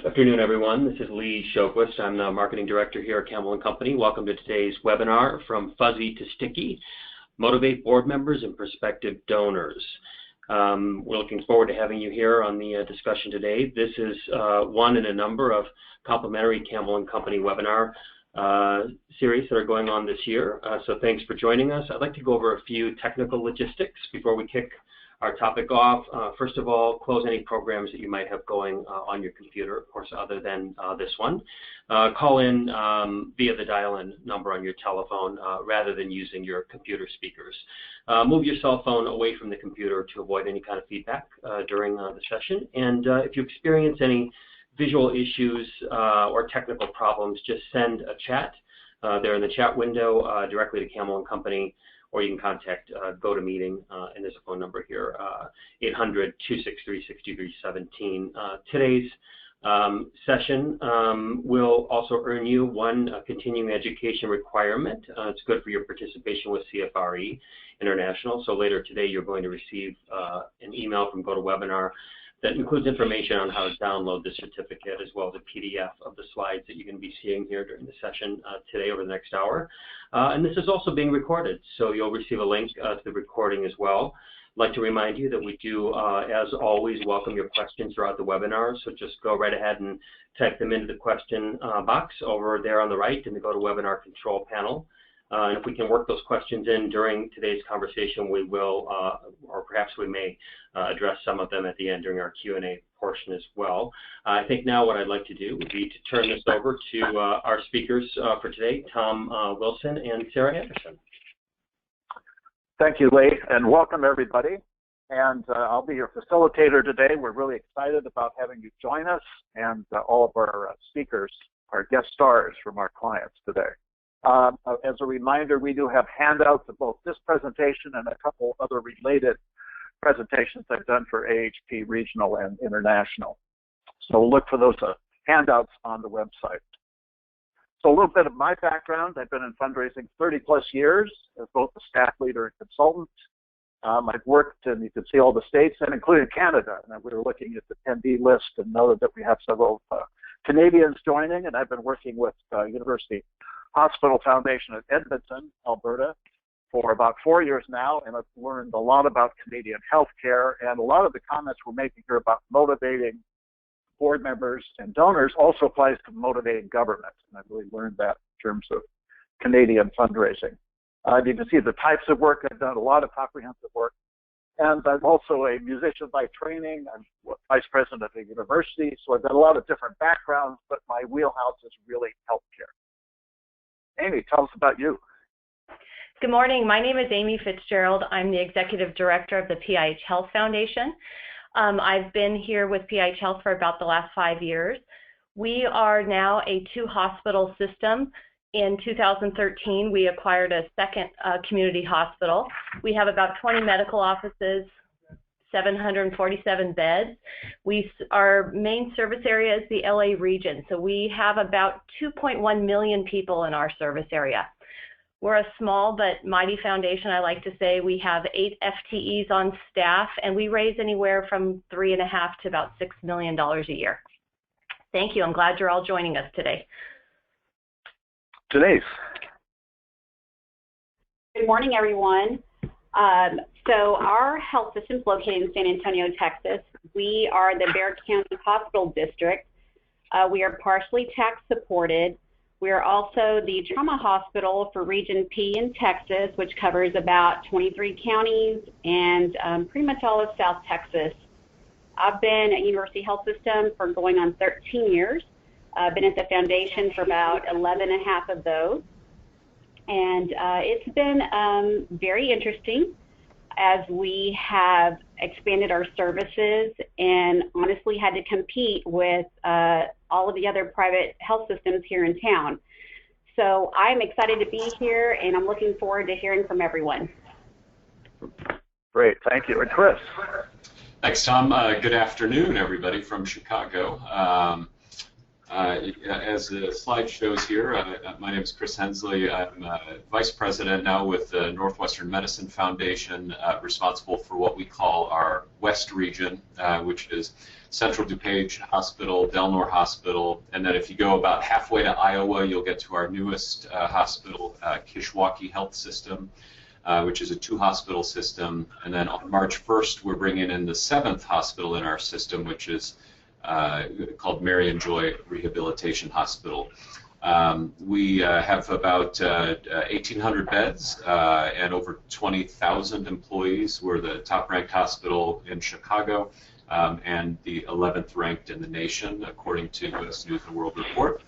Afternoon, everyone. This is Lee Shoquist. I'm the Marketing Director here at Campbell Company. Welcome to today's webinar, From Fuzzy to Sticky, Motivate Board Members and Prospective Donors. We're looking forward to having you here on the discussion today. This is one in a number of complimentary Campbell Company webinar series that are going on this year. So thanks for joining us. I'd like to go over a few technical logistics before we kick our topic off. First of all, close any programs that you might have going on your computer, of course, other than this one. Call in via the dial-in number on your telephone rather than using your computer speakers. Move your cell phone away from the computer to avoid any kind of feedback during the session. And if you experience any visual issues or technical problems, just send a chat there in the chat window directly to Campbell Company, or you can contact GoToMeeting, and there's a phone number here, 800-263-6317. Today's session will also earn you one continuing education requirement. It's good for your participation with CFRE International. So later today, you're going to receive an email from GoToWebinar that includes information on how to download the certificate, as well as a PDF of the slides that you're going to be seeing here during the session today over the next hour. And this is also being recorded, so you'll receive a link to the recording as well. I'd like to remind you that we do, as always, welcome your questions throughout the webinar, so just go right ahead and type them into the question box over there on the right in the GoToWebinar control panel. And if we can work those questions in during today's conversation, we will, or perhaps we may address some of them at the end during our Q&A portion as well. I think now what I'd like to do would be to turn this over to our speakers for today, Tom Wilson and Sarah Anderson. Thank you, Lee, and welcome everybody. And I'll be your facilitator today. We're really excited about having you join us, and all of our speakers are guest stars from our clients today. As a reminder, we do have handouts of both this presentation and a couple other related presentations I've done for AHP Regional and International. So look for those handouts on the website. So a little bit of my background. I've been in fundraising 30 plus years as both a staff leader and consultant. I've worked, and you can see all the states, and including Canada. And we were looking at the attendee list and noted that we have several Canadians joining, and I've been working with University Hospital Foundation at Edmonton, Alberta, for about 4 years now, and I've learned a lot about Canadian healthcare, and a lot of the comments we're making here about motivating board members and donors also applies to motivating government, and I've really learned that in terms of Canadian fundraising. You can see the types of work. I've done a lot of comprehensive work, and I'm also a musician by training. I'm vice president of a university, so I've got a lot of different backgrounds, but my wheelhouse is really healthcare. Amy, tell us about you. Good morning. My name is Amy Fitzgerald. I'm the Executive Director of the PIH Health Foundation. I've been here with PIH Health for about the last 5 years. We are now a 2-hospital system. In 2013, we acquired a second community hospital. We have about 20 medical offices, 747 beds. Our main service area is the LA region, so we have about 2.1 million people in our service area. We're a small but mighty foundation, I like to say. We have 8 FTEs on staff, and we raise anywhere from $3.5 to about $6 million a year. Thank you. I'm glad you're all joining us today. Denise. Good morning, everyone. So our health system is located in San Antonio, Texas. We are the Bexar County Hospital District. We are partially tax supported. We are also the trauma hospital for Region P in Texas, which covers about 23 counties and pretty much all of South Texas. I've been at University Health System for going on 13 years. I've been at the foundation for about 11 and a half of those. And it's been very interesting as we have expanded our services and honestly had to compete with all of the other private health systems here in town. So I'm excited to be here, and I'm looking forward to hearing from everyone. Great, thank you. And Chris. Thanks, Tom. Good afternoon, everybody from Chicago. As the slide shows here, my name is Chris Hensley. I'm Vice President now with the Northwestern Medicine Foundation, responsible for what we call our West region, which is Central DuPage Hospital, Delnor Hospital, and then if you go about halfway to Iowa, you'll get to our newest hospital, Kishwaukee Health System, which is a 2-hospital system. And then on March 1st, we're bringing in the 7th hospital in our system, which is called Marion Joy Rehabilitation Hospital. We have about 1,800 beds and over 20,000 employees. We're the top-ranked hospital in Chicago and the 11th ranked in the nation, according to U.S. News & World Report.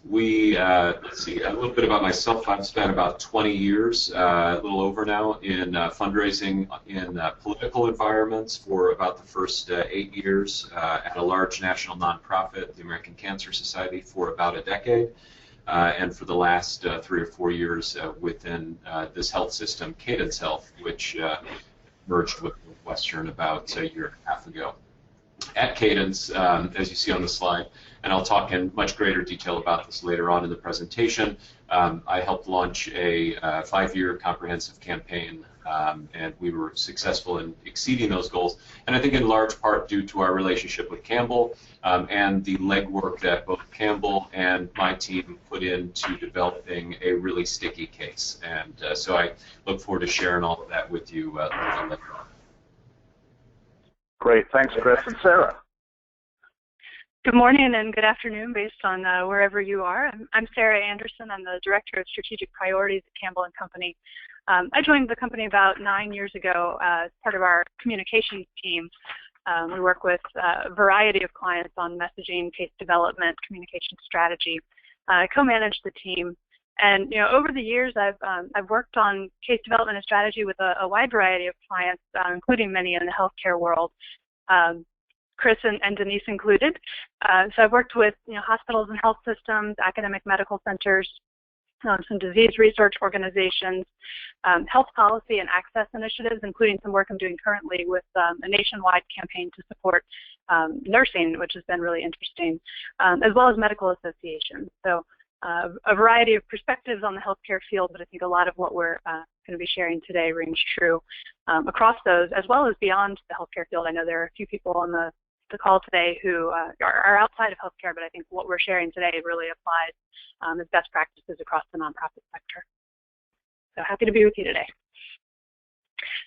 Let's see, a little bit about myself. I've spent about 20 years, a little over now, in fundraising in political environments for about the first 8 years at a large national nonprofit, the American Cancer Society, for about a decade, and for the last 3 or 4 years within this health system, Cadence Health, which merged with Morthwestern about a year and a half ago. At Cadence, as you see on the slide, and I'll talk in much greater detail about this later on in the presentation, I helped launch a 5-year comprehensive campaign, and we were successful in exceeding those goals, and I think in large part due to our relationship with Campbell and the legwork that both Campbell and my team put into developing a really sticky case. And so I look forward to sharing all of that with you later on. Great, thanks, Chris. And Sarah? Good morning and good afternoon, based on wherever you are. I'm Sarah Anderson. I'm the Director of Strategic Priorities at Campbell Company. I joined the company about 9 years ago as part of our communications team. We work with a variety of clients on messaging, case development, communication strategy. I co-manage the team. And over the years, I've worked on case development and strategy with a wide variety of clients, including many in the healthcare world, Chris and Denise included. So I've worked with hospitals and health systems, academic medical centers, some disease research organizations, health policy and access initiatives, including some work I'm doing currently with a nationwide campaign to support nursing, which has been really interesting, as well as medical associations. So a variety of perspectives on the healthcare field, but I think a lot of what we're going to be sharing today rings true across those, as well as beyond the healthcare field. I know there are a few people on the call today who are outside of healthcare, but I think what we're sharing today really applies as best practices across the nonprofit sector. So happy to be with you today.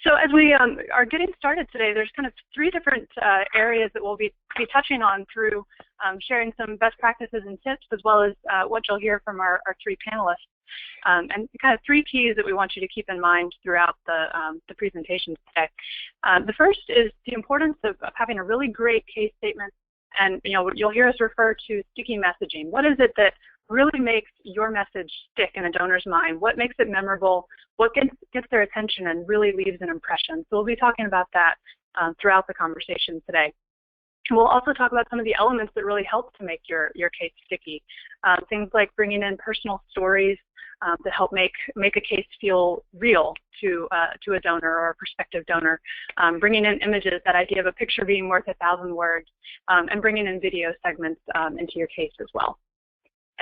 So as we are getting started today, there's kind of 3 different areas that we'll be touching on through sharing some best practices and tips, as well as what you'll hear from our 3 panelists. And kind of 3 keys that we want you to keep in mind throughout the presentation today. The first is the importance of having a really great case statement, and you'll hear us refer to sticky messaging. What is it that really makes your message stick in a donor's mind? What makes it memorable? What gets their attention and really leaves an impression? So we'll be talking about that throughout the conversation today. We'll also talk about some of the elements that really help to make your case sticky. Things like bringing in personal stories that help make a case feel real to a donor or a prospective donor. Bringing in images, that idea of a picture being worth 1,000 words, and bringing in video segments into your case as well.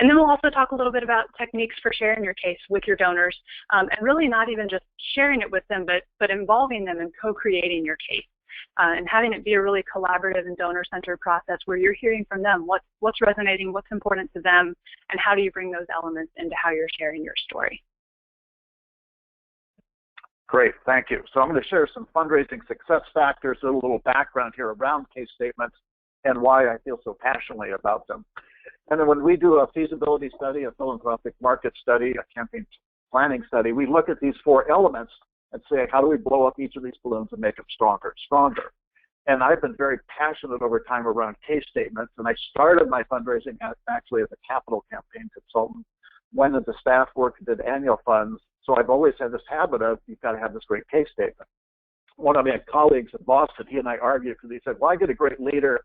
And then we'll also talk a little bit about techniques for sharing your case with your donors, and really not even just sharing it with them, but involving them in co-creating your case, and having it be a really collaborative and donor-centered process where you're hearing from them what's resonating, what's important to them, and how do you bring those elements into how you're sharing your story. Great, thank you. So I'm going to share some fundraising success factors, a little background here around case statements and why I feel so passionately about them. And then when we do a feasibility study, a philanthropic market study, a campaign planning study, we look at these 4 elements and say, how do we blow up each of these balloons and make them stronger and stronger? And I've been very passionate over time around case statements, and I started my fundraising actually as a capital campaign consultant, went into staff work and did annual funds. So I've always had this habit of, you've got to have this great case statement. One of my colleagues in Boston, he and I argued because he said, well, I get a great leader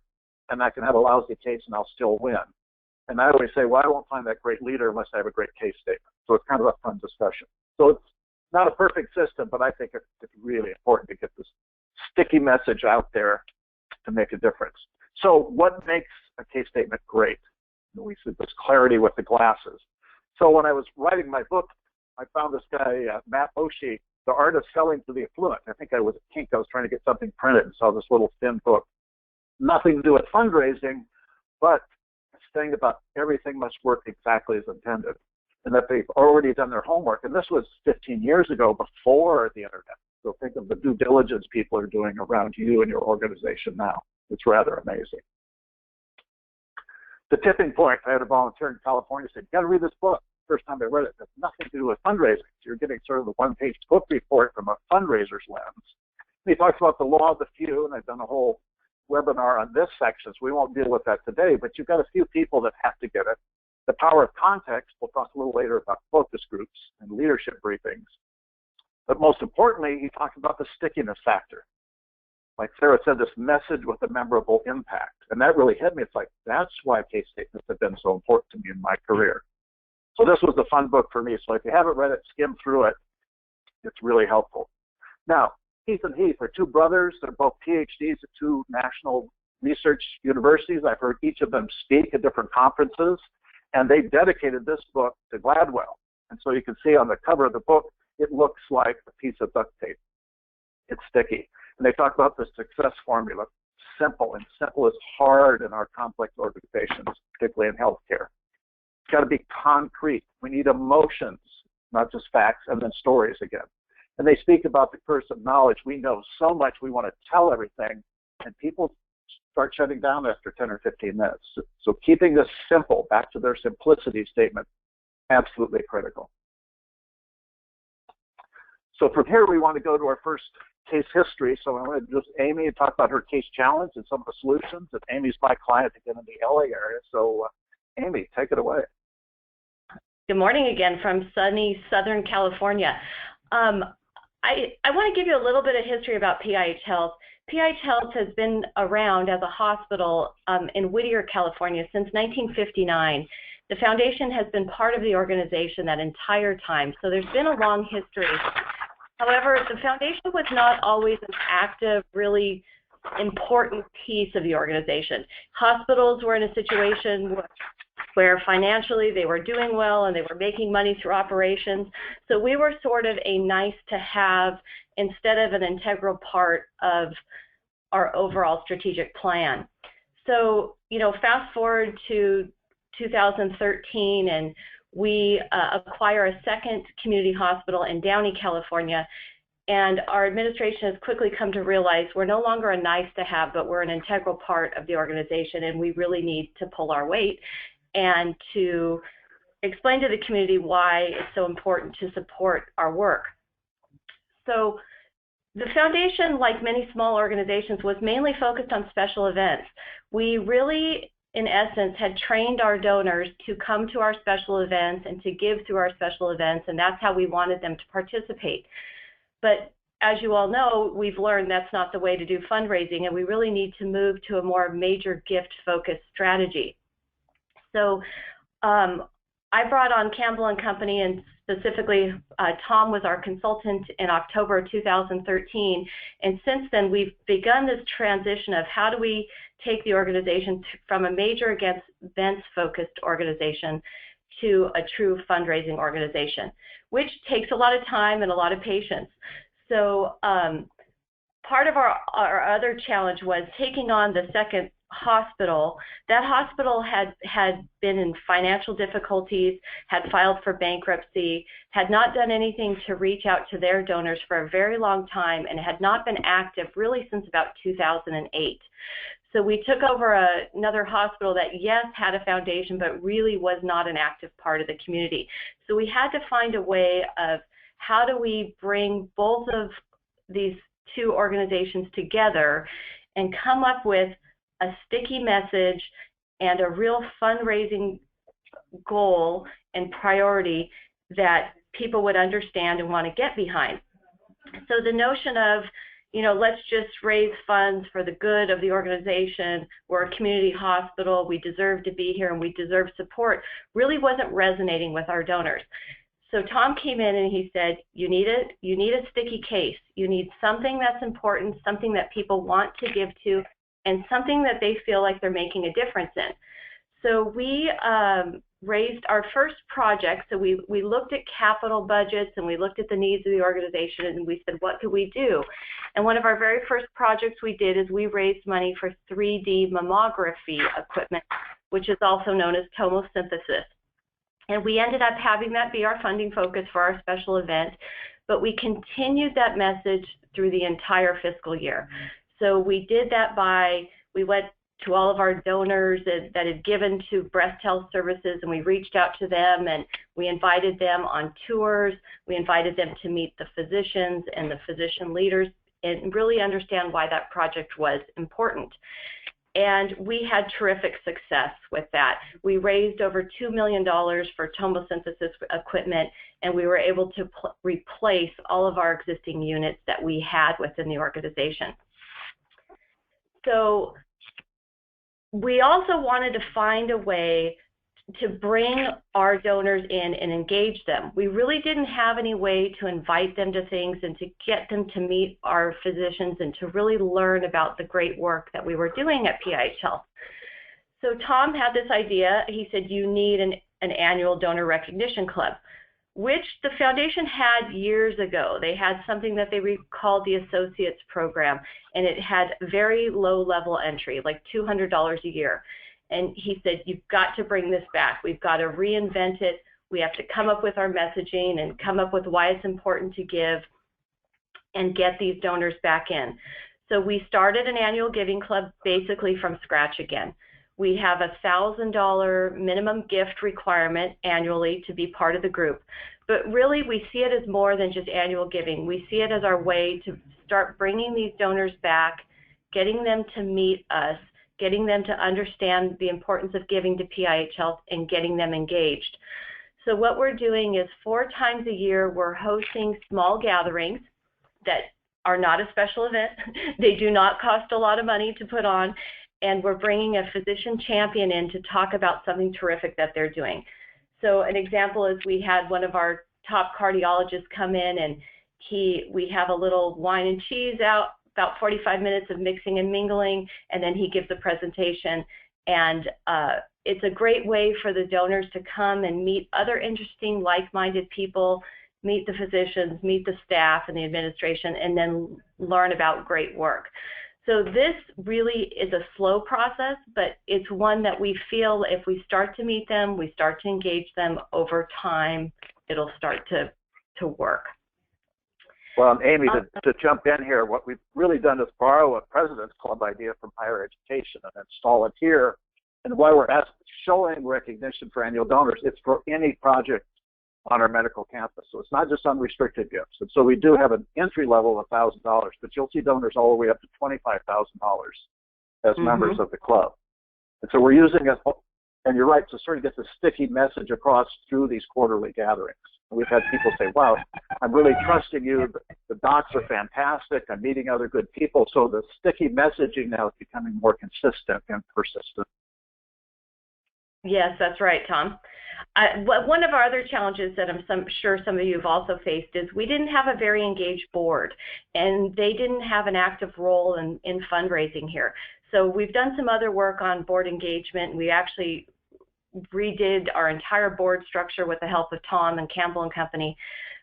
and I can have a lousy case and I'll still win. And I always say, well, I won't find that great leader unless I have a great case statement. So it's kind of a fun discussion. So it's not a perfect system, but I think it's really important to get this sticky message out there to make a difference. So what makes a case statement great? We said this clarity with the glasses. So when I was writing my book, I found this guy, Matt Oshie, The Art of Selling to the Affluent. I think I was at Kink. I was trying to get something printed and saw this little thin book. Nothing to do with fundraising, but saying about everything must work exactly as intended, and that they've already done their homework. And this was 15 years ago, before the internet. So think of the due diligence people are doing around you and your organization now. It's rather amazing. The tipping point, I had a volunteer in California say, you got to read this book. First time I read it, it has nothing to do with fundraising. So you're getting sort of the one-page book report from a fundraiser's lens. And he talks about the law of the few, and I've done a whole webinar on this section, so we won't deal with that today, but you've got a few people that have to get it. The power of context, we'll talk a little later about focus groups and leadership briefings. But most importantly, he talks about the stickiness factor. Like Sarah said, this message with a memorable impact. And that really hit me. It's like, that's why case statements have been so important to me in my career. So this was a fun book for me. So if you haven't read it, skim through it. It's really helpful. Now, Keith and Heath are two brothers. They're both PhDs at two national research universities. I've heard each of them speak at different conferences. And they dedicated this book to Gladwell. And so you can see on the cover of the book, it looks like a piece of duct tape. It's sticky. And they talk about the success formula. Simple, and simple is hard in our complex organizations, particularly in healthcare. It's got to be concrete. We need emotions, not just facts, and then stories again. And they speak about the curse of knowledge. We know so much, we want to tell everything, and people start shutting down after 10 or 15 minutes. So keeping this simple, back to their simplicity statement, absolutely critical. So from here, we want to go to our first case history. So I want to just Amy and talk about her case challenge and some of the solutions. And Amy's my client again in the LA area. So Amy, take it away. Good morning again from sunny Southern California. I want to give you a little bit of history about PIH Health. PIH Health has been around as a hospital in Whittier, California since 1959. The foundation has been part of the organization that entire time, so there's been a long history. However, the foundation was not always an active, really important piece of the organization. Hospitals were in a situation where financially they were doing well and they were making money through operations. So we were sort of a nice to have instead of an integral part of our overall strategic plan. So, you know, fast forward to 2013 and we acquire a second community hospital in Downey, California, and our administration has quickly come to realize we're no longer a nice to have, but we're an integral part of the organization, and we really need to pull our weight and to explain to the community why it's so important to support our work. So the foundation, like many small organizations, was mainly focused on special events. We really, in essence, had trained our donors to come to our special events and to give through our special events, and that's how we wanted them to participate. But as you all know, we've learned that's not the way to do fundraising, and we really need to move to a more major gift-focused strategy. So I brought on Campbell Company, and specifically Tom was our consultant in October 2013, and since then we've begun this transition of how do we take the organization from a major events-focused organization to a true fundraising organization, which takes a lot of time and a lot of patience. So part of our other challenge was taking on the second hospital. That hospital had been in financial difficulties, had filed for bankruptcy, had not done anything to reach out to their donors for a very long time, and had not been active really since about 2008. So we took over another hospital that, yes, had a foundation, but really was not an active part of the community. So we had to find a way of how do we bring both of these two organizations together and come up with a sticky message and a real fundraising goal and priority that people would understand and want to get behind. So the notion of, you know, let's just raise funds for the good of the organization, we're a community hospital, we deserve to be here and we deserve support, really wasn't resonating with our donors. So Tom came in and he said, you need a sticky case. You need something that's important, something that people want to give to, and something that they feel like they're making a difference in. So we raised our first project. So we looked at capital budgets and we looked at the needs of the organization, and we said, what could we do? And one of our very first projects we did is we raised money for 3D mammography equipment, which is also known as tomosynthesis. And we ended up having that be our funding focus for our special event, but we continued that message through the entire fiscal year. So we did that we went to all of our donors that had given to breast health services, and we reached out to them and we invited them on tours. We invited them to meet the physicians and the physician leaders and really understand why that project was important. And we had terrific success with that. We raised over $2 million for tomosynthesis equipment, and we were able to replace all of our existing units that we had within the organization. So we also wanted to find a way to bring our donors in and engage them. We really didn't have any way to invite them to things and to get them to meet our physicians and to really learn about the great work that we were doing at PIH Health. So Tom had this idea. He said, you need an annual donor recognition club, which the foundation had years ago. They had something that they called the Associates Program, and it had very low level entry, like $200 a year. And he said, you've got to bring this back. We've got to reinvent it. We have to come up with our messaging and come up with why it's important to give and get these donors back in. So we started an annual giving club basically from scratch again. We have a $1,000 minimum gift requirement annually to be part of the group. But really, we see it as more than just annual giving. We see it as our way to start bringing these donors back, getting them to meet us, getting them to understand the importance of giving to PIH Health, and getting them engaged. So what we're doing is 4 times a year, we're hosting small gatherings that are not a special event. They do not cost a lot of money to put on, and we're bringing a physician champion in to talk about something terrific that they're doing. So an example is we had one of our top cardiologists come in, and we have a little wine and cheese out, about 45 minutes of mixing and mingling, and then he gives a presentation. And it's a great way for the donors to come and meet other interesting, like-minded people, meet the physicians, meet the staff and the administration, and then learn about great work. So this really is a slow process, but it's one that we feel if we start to meet them, we start to engage them over time, it'll start to work. Well, and Amy, to jump in here, what we've really done is borrow a President's Club idea from higher education and install it here. And why we're showing recognition for annual donors, it's for any project on our medical campus. So it's not just unrestricted gifts. And so we do have an entry level of $1,000, but you'll see donors all the way up to $25,000 as members of the club. And so we're using it, and you're right, to sort of get the sticky message across through these quarterly gatherings. We've had people say, wow, I'm really trusting you. The docs are fantastic. I'm meeting other good people. So the sticky messaging now is becoming more consistent and persistent. Yes, that's right, Tom. One of our other challenges that I'm sure some of you have also faced is we didn't have a very engaged board, and they didn't have an active role in fundraising here. So we've done some other work on board engagement. We actually redid our entire board structure with the help of Tom and Campbell Company.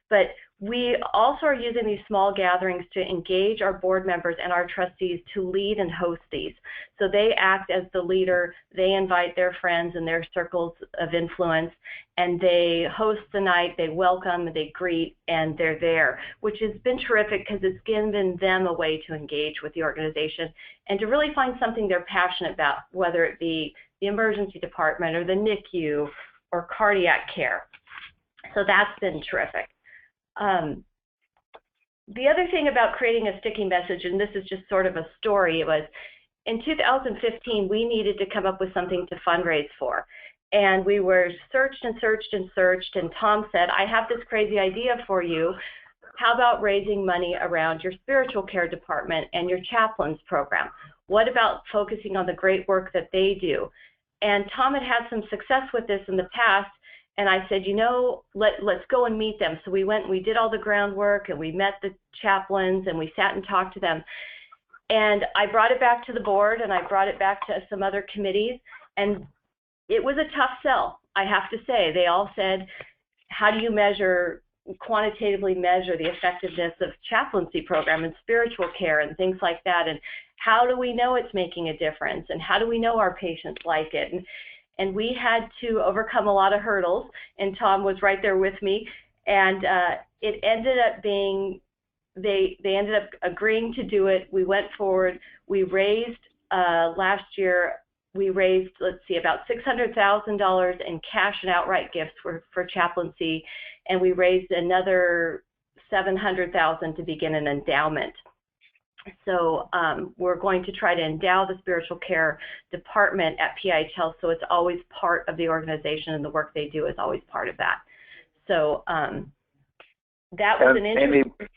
But we also are using these small gatherings to engage our board members and our trustees to lead and host these. So they act as the leader, they invite their friends and their circles of influence, and they host the night, they welcome, they greet, and they're there, which has been terrific because it's given them a way to engage with the organization and to really find something they're passionate about, whether it be the emergency department or the NICU or cardiac care. So that's been terrific. The other thing about creating a sticky message, and this is just sort of a story, it was in 2015 we needed to come up with something to fundraise for. And we were searched and searched and searched, and Tom said, I have this crazy idea for you. How about raising money around your spiritual care department and your chaplains program? What about focusing on the great work that they do? And Tom had had some success with this in the past, and I said, you know, let's go and meet them. So we went and we did all the groundwork, and we met the chaplains, and we sat and talked to them. And I brought it back to the board, and I brought it back to some other committees, and it was a tough sell, I have to say. They all said, how do you quantitatively measure the effectiveness of chaplaincy program and spiritual care and things like that, and how do we know it's making a difference, and how do we know our patients like it? And we had to overcome a lot of hurdles, and Tom was right there with me, and it ended up being, they ended up agreeing to do it. We went forward. We raised, last year, we raised, let's see, about $600,000 in cash and outright gifts for chaplaincy, and we raised another $700,000 to begin an endowment. So we're going to try to endow the spiritual care department at PIH Health, so it's always part of the organization, and the work they do is always part of that. So that was an interesting. Amy,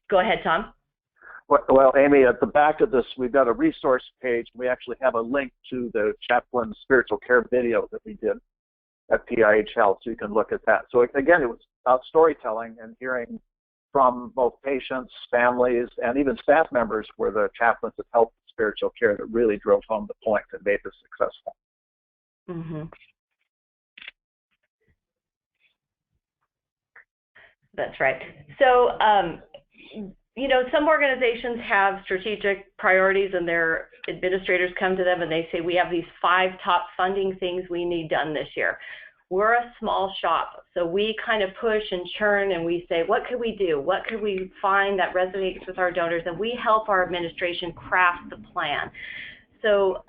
go ahead, Tom. Well, Amy, at the back of this, we've got a resource page. We actually have a link to the chaplain spiritual care video that we did at PIH Health, so you can look at that. So again, it was about storytelling and hearing from both patients, families, and even staff members where the chaplains have helped spiritual care that really drove home the point and made this successful. Mm-hmm. That's right. So, you know, some organizations have strategic priorities, and their administrators come to them and they say, we have these 5 top funding things we need done this year. We're a small shop, so we kind of push and churn, and we say, what could we do? What could we find that resonates with our donors? And we help our administration craft the plan. So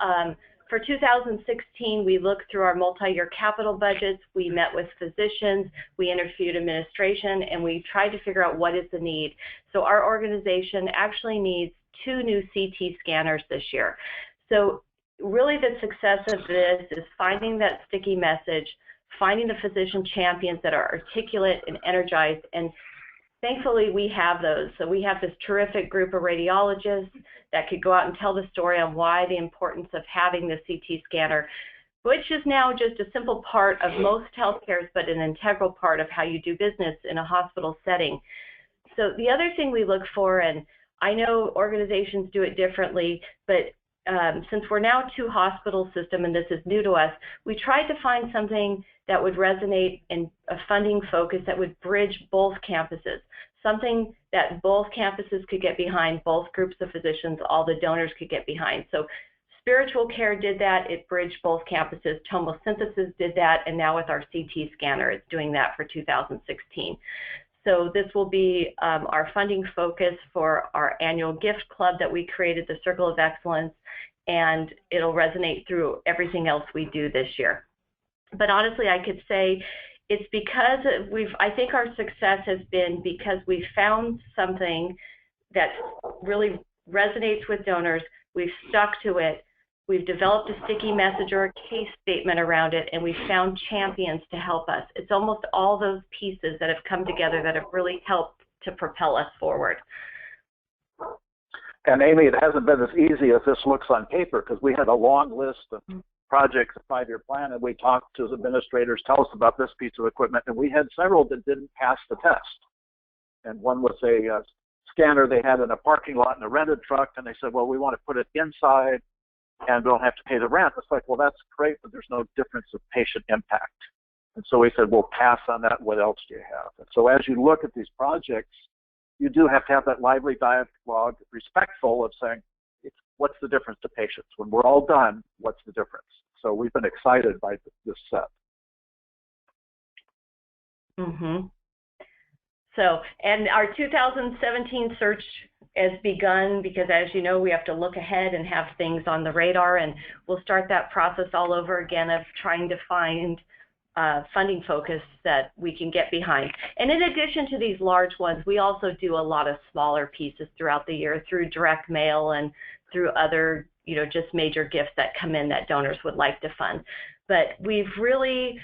for 2016, we looked through our multi-year capital budgets. We met with physicians. We interviewed administration, and we tried to figure out what is the need. So our organization actually needs 2 new CT scanners this year. So really the success of this is finding that sticky message, finding the physician champions that are articulate and energized, and thankfully we have those. So we have this terrific group of radiologists that could go out and tell the story on why the importance of having the CT scanner, which is now just a simple part of most healthcare, but an integral part of how you do business in a hospital setting. So the other thing we look for, and I know organizations do it differently, but since we're now 2 hospital system and this is new to us, we tried to find something that would resonate in a funding focus that would bridge both campuses, something that both campuses could get behind, both groups of physicians, all the donors could get behind. So spiritual care did that, it bridged both campuses. Tomosynthesis did that, and now with our CT scanner, it's doing that for 2016. So this will be our funding focus for our annual gift club that we created, the Circle of Excellence, and it'll resonate through everything else we do this year. But honestly, I could say it's because I think our success has been because we found something that really resonates with donors, we've stuck to it, we've developed a sticky message or a case statement around it, and we've found champions to help us. It's almost all those pieces that have come together that have really helped to propel us forward. And Amy, it hasn't been as easy as this looks on paper, because we had a long list of projects, a 5-year plan, and we talked to administrators, tell us about this piece of equipment, and we had several that didn't pass the test. And one was a scanner they had in a parking lot in a rented truck, and they said, well, we want to put it inside and we don't have to pay the rent. It's like, well, that's great, but there's no difference of patient impact. And so we said, we'll pass on that. What else do you have? And so as you look at these projects, you do have to have that lively dialogue, respectful of saying, what's the difference to patients? When we're all done, what's the difference? So we've been excited by this set. Mm-hmm. So, and our 2017 search has begun because, as you know, we have to look ahead and have things on the radar, and we'll start that process all over again of trying to find funding focus that we can get behind. And in addition to these large ones, we also do a lot of smaller pieces throughout the year through direct mail and through other, you know, just major gifts that come in that donors would like to fund. But we've really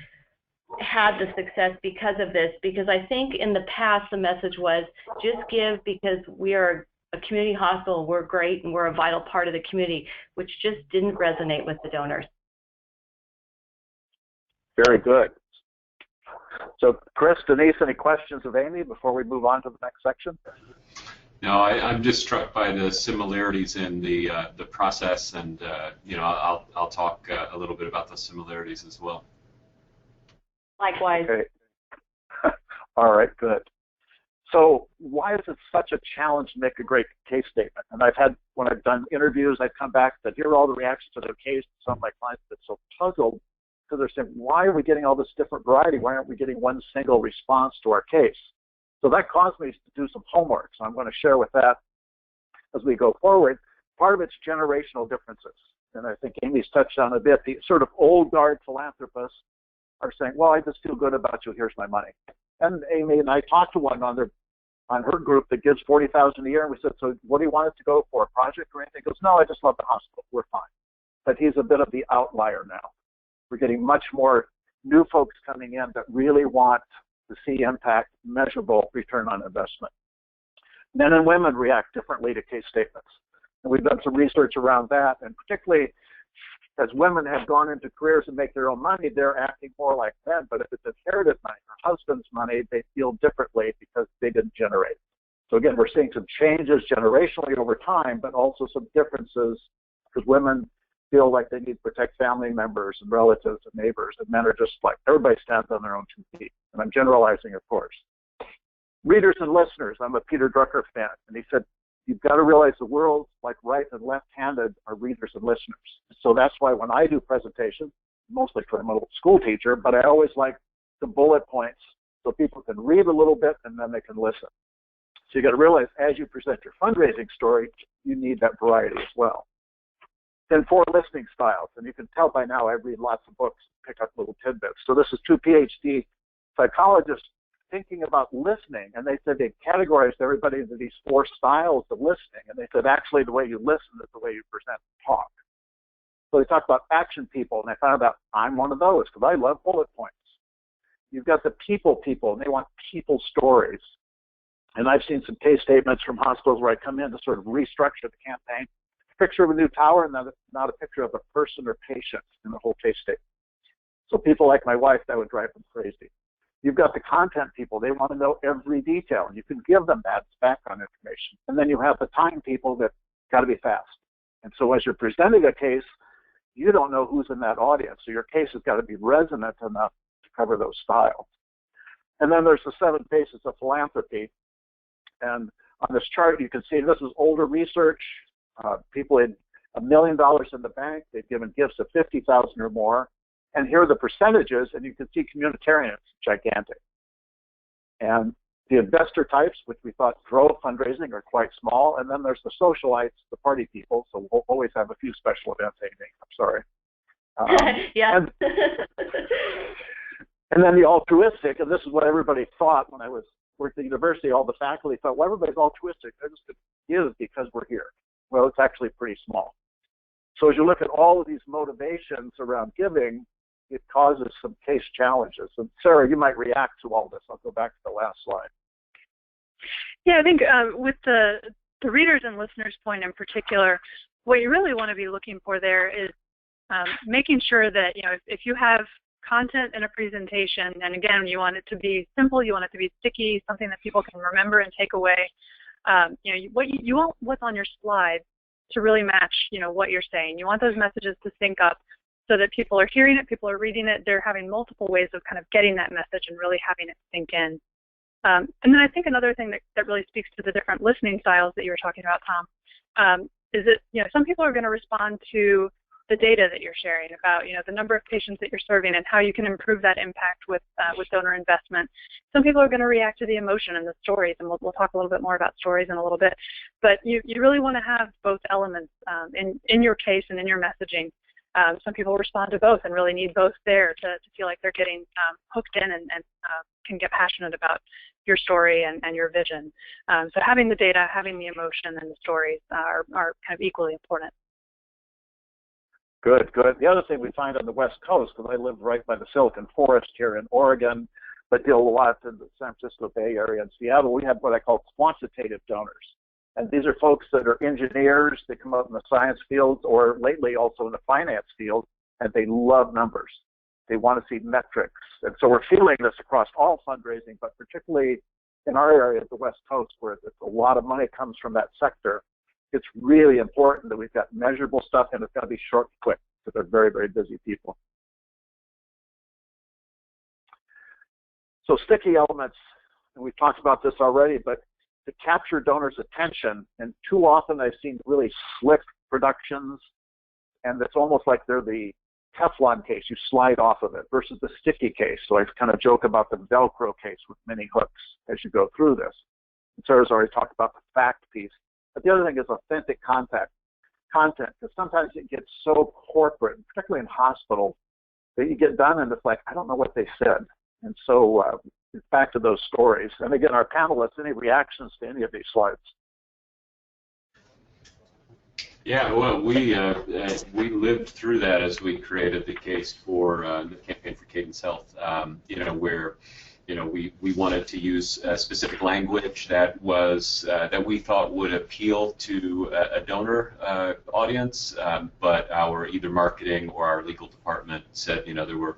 had the success because of this, because I think in the past the message was just give because we are a community hospital, we're great, and we're a vital part of the community, which just didn't resonate with the donors. Very good. So Chris, Denise, any questions of Amy before we move on to the next section? No, I'm just struck by the similarities in the process, and I'll talk a little bit about the similarities as well. Likewise. Okay. All right, good. So why is it such a challenge to make a great case statement? And when I've done interviews, I've come back and said, here are all the reactions to their case. Some of my clients have been so puzzled because they're saying, why are we getting all this different variety? Why aren't we getting one single response to our case? So that caused me to do some homework. So I'm going to share with that as we go forward. Part of it's generational differences. And I think Amy's touched on a bit. The sort of old guard philanthropists are saying, well, I just feel good about you. Here's my money. And Amy and I talked to one on her group that gives $40,000 a year. And we said, so what do you want us to go for, a project or anything? He goes, no, I just love the hospital. We're fine. But he's a bit of the outlier now. We're getting much more new folks coming in that really want to see impact, measurable return on investment. Men and women react differently to case statements. And we've done some research around that. And particularly as women have gone into careers and make their own money, they're acting more like men. But if it's inherited money or husband's money, they feel differently because they didn't generate it. So again, we're seeing some changes generationally over time, but also some differences because women feel like they need to protect family members and relatives and neighbors, and men are just like, everybody stands on their own 2 feet. And I'm generalizing, of course. Readers and listeners, I'm a Peter Drucker fan, and he said, you've got to realize the world's like right and left-handed are readers and listeners. So that's why when I do presentations, mostly because I'm a school teacher, but I always like the bullet points so people can read a little bit and then they can listen. So you got to realize as you present your fundraising story, you need that variety as well. Then 4 listening styles, and you can tell by now I read lots of books, pick up little tidbits. So this is 2 PhD psychologists thinking about listening, and they said they categorized everybody into these 4 styles of listening, and they said actually the way you listen is the way you present and talk. So they talked about action people, and I found out I'm one of those because I love bullet points. You've got the people, and they want people stories. And I've seen some case statements from hospitals where I come in to sort of restructure the campaign. Picture of a new tower, not a picture of a person or patient in the whole case statement. So people like my wife, that would drive them crazy. You've got the content people. They want to know every detail, and you can give them that background information. And then you have the time people that got to be fast. And so as you're presenting a case, you don't know who's in that audience. So your case has got to be resonant enough to cover those styles. And then there's the 7 Faces of Philanthropy. And on this chart, you can see this is older research. People had $1 million in the bank. They've given gifts of $50,000 or more. And here are the percentages, and you can see communitarians, gigantic. And the investor types, which we thought drove fundraising, are quite small. And then there's the socialites, the party people. So we'll always have a few special events, Amy. I'm sorry. Yeah. And then the altruistic, and this is what everybody thought when I worked at the university, all the faculty thought, well, everybody's altruistic. They're just going to give because we're here. Well, it's actually pretty small. So as you look at all of these motivations around giving, it causes some case challenges. And Sarah, you might react to all this. I'll go back to the last slide. Yeah, I think with the readers and listeners point in particular, what you really want to be looking for there is making sure that, if you have content in a presentation, and again, you want it to be simple, you want it to be sticky, something that people can remember and take away. You want what's on your slide to really match, what you're saying. You want those messages to sync up so that people are hearing it, people are reading it, they're having multiple ways of kind of getting that message and really having it sink in. And then I think another thing that really speaks to the different listening styles that you were talking about, Tom, is that, some people are going to respond to the data that you're sharing about, the number of patients that you're serving and how you can improve that impact with donor investment. Some people are going to react to the emotion and the stories, and we'll talk a little bit more about stories in a little bit. But you really want to have both elements in your case and in your messaging. Some people respond to both and really need both there to feel like they're getting hooked in and can get passionate about your story and your vision. So having the data, having the emotion and the stories are kind of equally important. Good. The other thing we find on the West Coast, because I live right by the Silicon Forest here in Oregon, but deal a lot in the San Francisco Bay Area and Seattle, we have what I call quantitative donors. And these are folks that are engineers, they come out in the science fields, or lately also in the finance field, and they love numbers. They want to see metrics. And so we're feeling this across all fundraising, but particularly in our area at the West Coast, where a lot of money comes from that sector, it's really important that we've got measurable stuff, and it's got to be short and quick because they're very, very busy people. So sticky elements, and we've talked about this already, but to capture donors' attention, and too often I've seen really slick productions, and it's almost like they're the Teflon case, you slide off of it, versus the sticky case. So I kind of joke about the Velcro case with many hooks as you go through this. And Sarah's already talked about the fact piece. But the other thing is authentic content, because sometimes it gets so corporate, particularly in hospitals, that you get done and it's like, I don't know what they said. And so back to those stories. And again, our panelists, any reactions to any of these slides? Yeah, well, we lived through that as we created the case for the campaign for Cadence Health. Where we wanted to use specific language that was that we thought would appeal to a donor audience, but our either marketing or our legal department said there were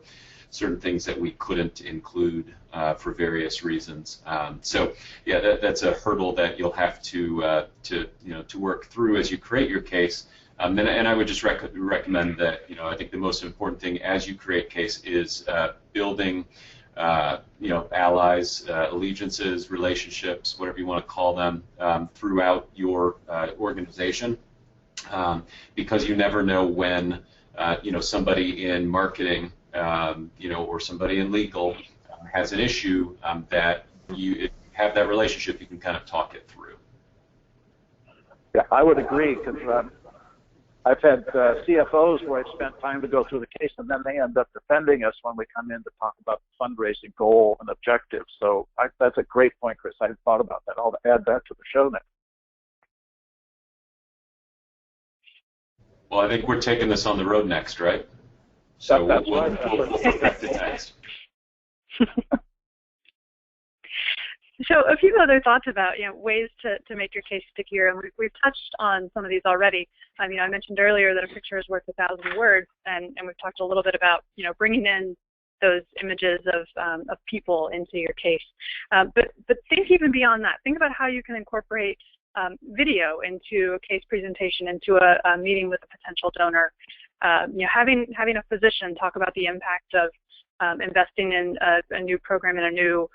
certain things that we couldn't include for various reasons. So yeah, that's a hurdle that you'll have to work through as you create your case. And I would just recommend that I think the most important thing as you create case is building allies, allegiances, relationships, whatever you want to call them, throughout your organization, because you never know when somebody in marketing or somebody in legal has an issue that you have that relationship, you can kind of talk it through. Yeah, I would agree, because I've had CFOs where I spent time to go through the case, and then they end up defending us when we come in to talk about the fundraising goal and objectives. So that's a great point, Chris. I hadn't thought about that. I'll add that to the show notes. Well, I think we're taking this on the road next, right? So we'll perfect it next. So a few other thoughts about ways to make your case stickier, and we've touched on some of these already. I mentioned earlier that a picture is worth 1,000 words, and we've talked a little bit about bringing in those images of people into your case. But think even beyond that. Think about how you can incorporate video into a case presentation, into a meeting with a potential donor. Having a physician talk about the impact of investing in a new program and a new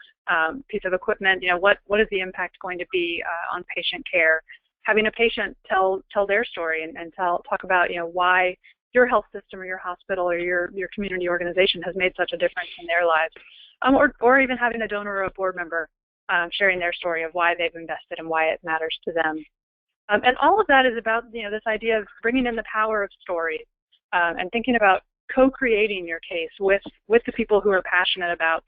piece of equipment. What is the impact going to be on patient care? Having a patient tell their story and talk about why your health system or your hospital or your community organization has made such a difference in their lives, or even having a donor or a board member sharing their story of why they've invested and why it matters to them. And all of that is about this idea of bringing in the power of stories and thinking about co-creating your case with the people who are passionate about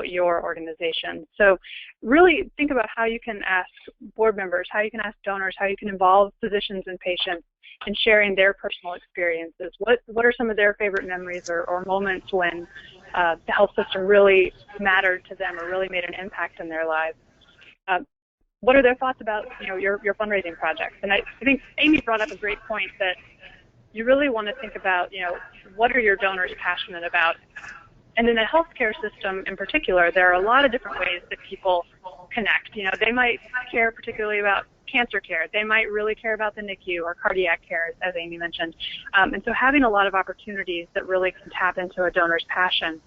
your organization. So really think about how you can ask board members, how you can ask donors, how you can involve physicians and patients in sharing their personal experiences. What are some of their favorite memories or moments when the health system really mattered to them or really made an impact in their lives? What are their thoughts about your fundraising projects? And I think Amy brought up a great point that you really want to think about what are your donors passionate about. And in the healthcare system in particular, there are a lot of different ways that people connect. They might care particularly about cancer care. They might really care about the NICU or cardiac care, as Amy mentioned. And so having a lot of opportunities that really can tap into a donor's passion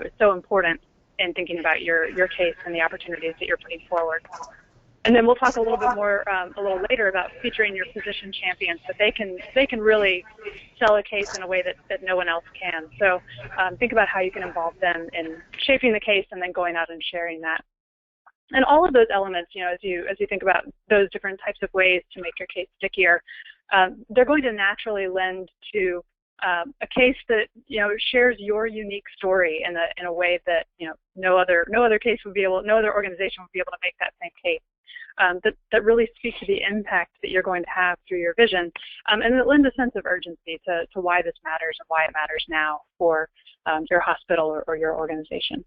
is so important in thinking about your case and the opportunities that you're putting forward. And then we'll talk a little bit more a little later about featuring your physician champions, but they can really sell a case in a way that no one else can. So think about how you can involve them in shaping the case and then going out and sharing that. And all of those elements, as you think about those different types of ways to make your case stickier, they're going to naturally lend to a case that shares your unique story in a way that no other organization would be able to make that same case. That really speaks to the impact that you're going to have through your vision, and it lends a sense of urgency to why this matters and why it matters now for your hospital or your organization.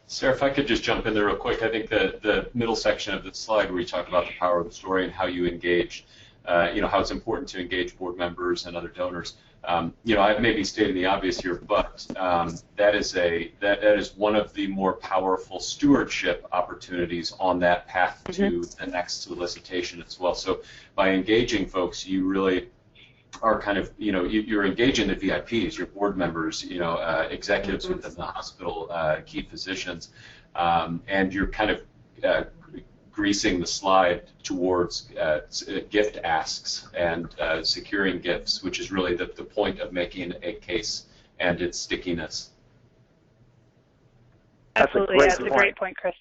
Sarah, if I could just jump in there real quick, I think the middle section of the slide where you talk about the power of the story and how you engage, how it's important to engage board members and other donors. I may be stating the obvious here, but that is one of the more powerful stewardship opportunities on that path to the next solicitation as well. So by engaging folks, you really are kind of, you're engaging the VIPs, your board members, executives within the hospital, key physicians, and you're kind of greasing the slide towards gift asks and securing gifts, which is really the point of making a case and its stickiness. Absolutely, that's a great point, Chris.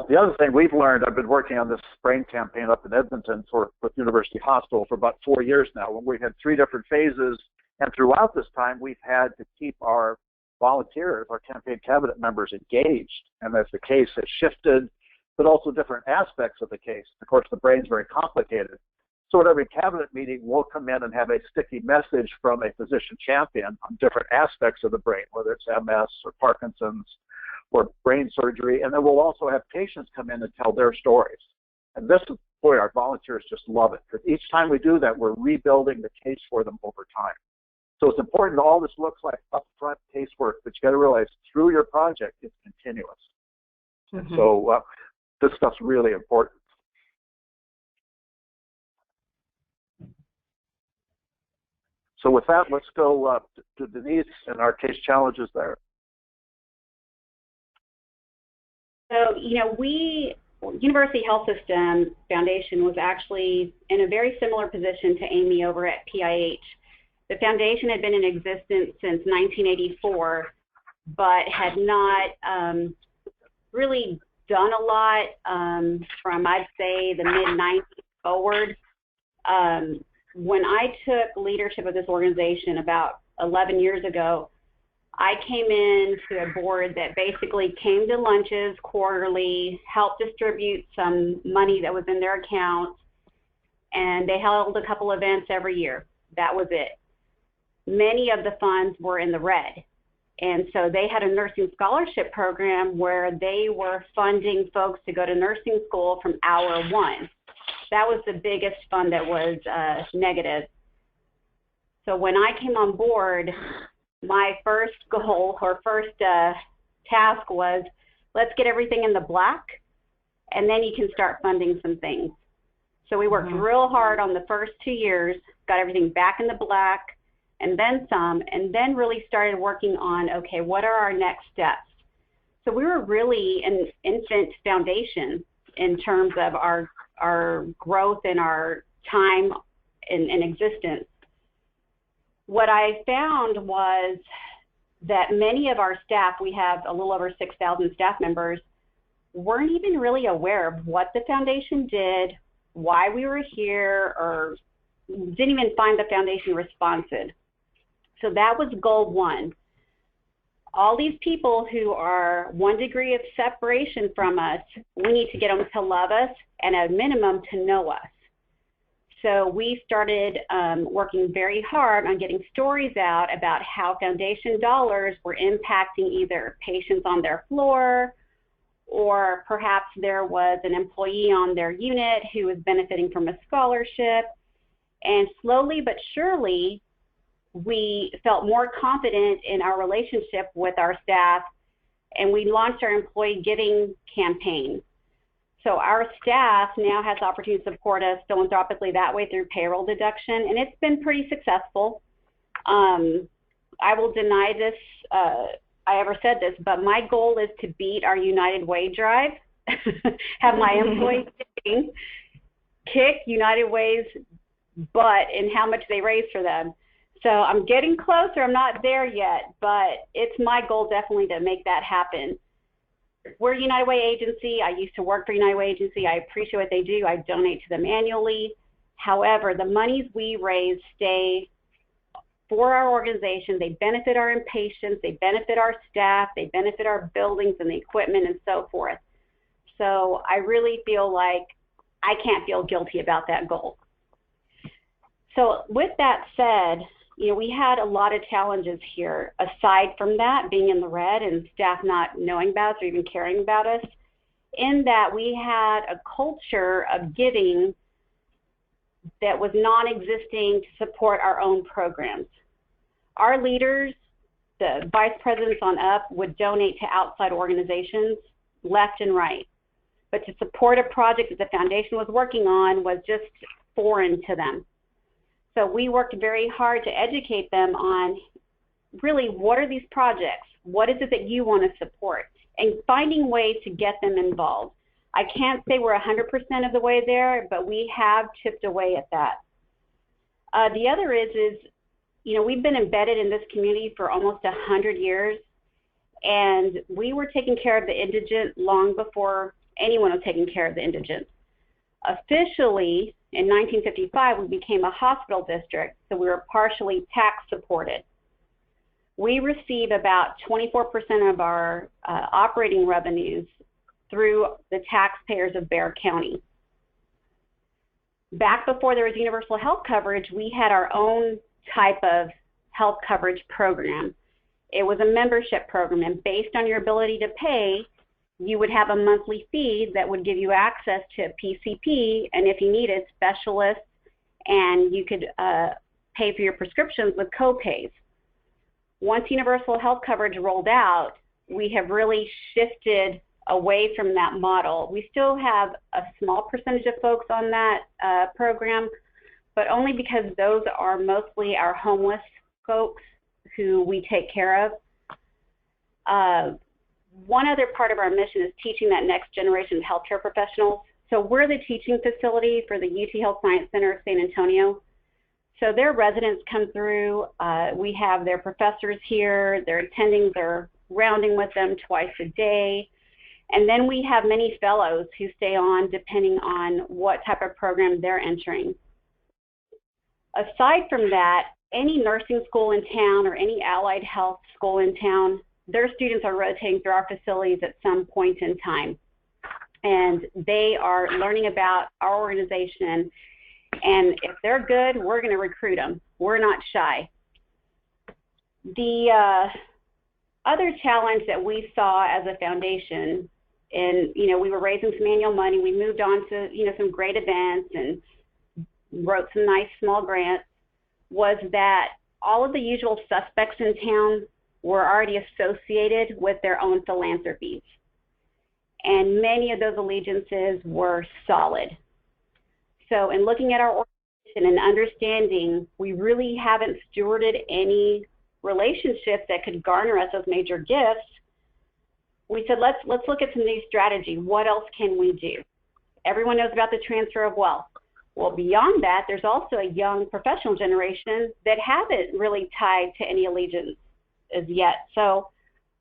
The other thing we've learned, I've been working on this brain campaign up in Edmonton with University Hospital for about 4 years now, when we had 3 different phases, and throughout this time we've had to keep our volunteers, our campaign cabinet members engaged, and as the case has shifted, but also different aspects of the case. Of course, the brain's very complicated. So at every cabinet meeting, we'll come in and have a sticky message from a physician champion on different aspects of the brain, whether it's MS or Parkinson's or brain surgery. And then we'll also have patients come in and tell their stories. And this is, boy, our volunteers just love it, because each time we do that, we're rebuilding the case for them over time. So it's important that all this looks like upfront casework, but you got to realize through your project, it's continuous. And so this stuff's really important. So with that, let's go to Denise and our case challenges there. So, University Health System Foundation was actually in a very similar position to Amy over at PIH. The foundation had been in existence since 1984, but had not really done a lot from, I'd say, the mid-90s forward. When I took leadership of this organization about 11 years ago, I came into a board that basically came to lunches quarterly, helped distribute some money that was in their accounts, and they held a couple events every year. That was it. Many of the funds were in the red. And so they had a nursing scholarship program where they were funding folks to go to nursing school from hour 1. That was the biggest fund that was negative. So when I came on board, my first goal or first task was, let's get everything in the black, and then you can start funding some things. So we worked real hard on the first 2 years, got everything back in the black, and then some, and then really started working on, okay, what are our next steps? So we were really an infant foundation in terms of our growth and our time in existence. What I found was that many of our staff, we have a little over 6,000 staff members, weren't even really aware of what the foundation did, why we were here, or didn't even find the foundation responsive. So that was goal 1. All these people who are 1 degree of separation from us, we need to get them to love us and at a minimum to know us. So we started working very hard on getting stories out about how foundation dollars were impacting either patients on their floor, or perhaps there was an employee on their unit who was benefiting from a scholarship. And slowly but surely, we felt more confident in our relationship with our staff, and we launched our employee giving campaign. So our staff now has the opportunity to support us philanthropically that way through payroll deduction, and it's been pretty successful. I will deny this, I ever said this, but my goal is to beat our United Way drive, have my employees kick United Way's butt in how much they raise for them. So I'm getting closer. I'm not there yet, but it's my goal definitely to make that happen. We're a United Way agency. I used to work for United Way agency. I appreciate what they do. I donate to them annually. However, the monies we raise stay for our organization. They benefit our inpatients. They benefit our staff. They benefit our buildings and the equipment and so forth. So I really feel like I can't feel guilty about that goal. So with that said, we had a lot of challenges here, aside from that being in the red and staff not knowing about us or even caring about us, in that we had a culture of giving that was non-existing to support our own programs. Our leaders, the vice presidents on up, would donate to outside organizations left and right. But to support a project that the foundation was working on was just foreign to them. So we worked very hard to educate them on really what are these projects? What is it that you want to support? And finding ways to get them involved. I can't say we're 100% of the way there, but we have chipped away at that. The other is, you know, we've been embedded in this community for almost 100 years, and we were taking care of the indigent long before anyone was taking care of the indigent. Officially, in 1955, we became a hospital district, so we were partially tax supported. We receive about 24% of our operating revenues through the taxpayers of Bexar County. Back before there was universal health coverage, we had our own type of health coverage program. It was a membership program, and based on your ability to pay, you would have a monthly fee that would give you access to PCP, and if you needed, specialists, and you could pay for your prescriptions with co-pays. Once universal health coverage rolled out, we have really shifted away from that model. We still have a small percentage of folks on that program, but only because those are mostly our homeless folks who we take care of. One other part of our mission is teaching that next generation of healthcare professionals. So we're the teaching facility for the UT Health Science Center of San Antonio. So their residents come through. We have their professors here. Their attendings are rounding with them twice a day. And then we have many fellows who stay on depending on what type of program they're entering. Aside from that, any nursing school in town or any allied health school in town, their students are rotating through our facilities at some point in time. And they are learning about our organization. And if they're good, we're going to recruit them. We're not shy. The other challenge that we saw as a foundation, and we were raising some annual money. We moved on to some great events and wrote some nice small grants, was that all of the usual suspects in town were already associated with their own philanthropies. And many of those allegiances were solid. So in looking at our organization and understanding, we really haven't stewarded any relationships that could garner us those major gifts. We said, let's look at some new strategy. What else can we do? Everyone knows about the transfer of wealth. Well, beyond that, there's also a young professional generation that haven't really tied to any allegiance as yet. So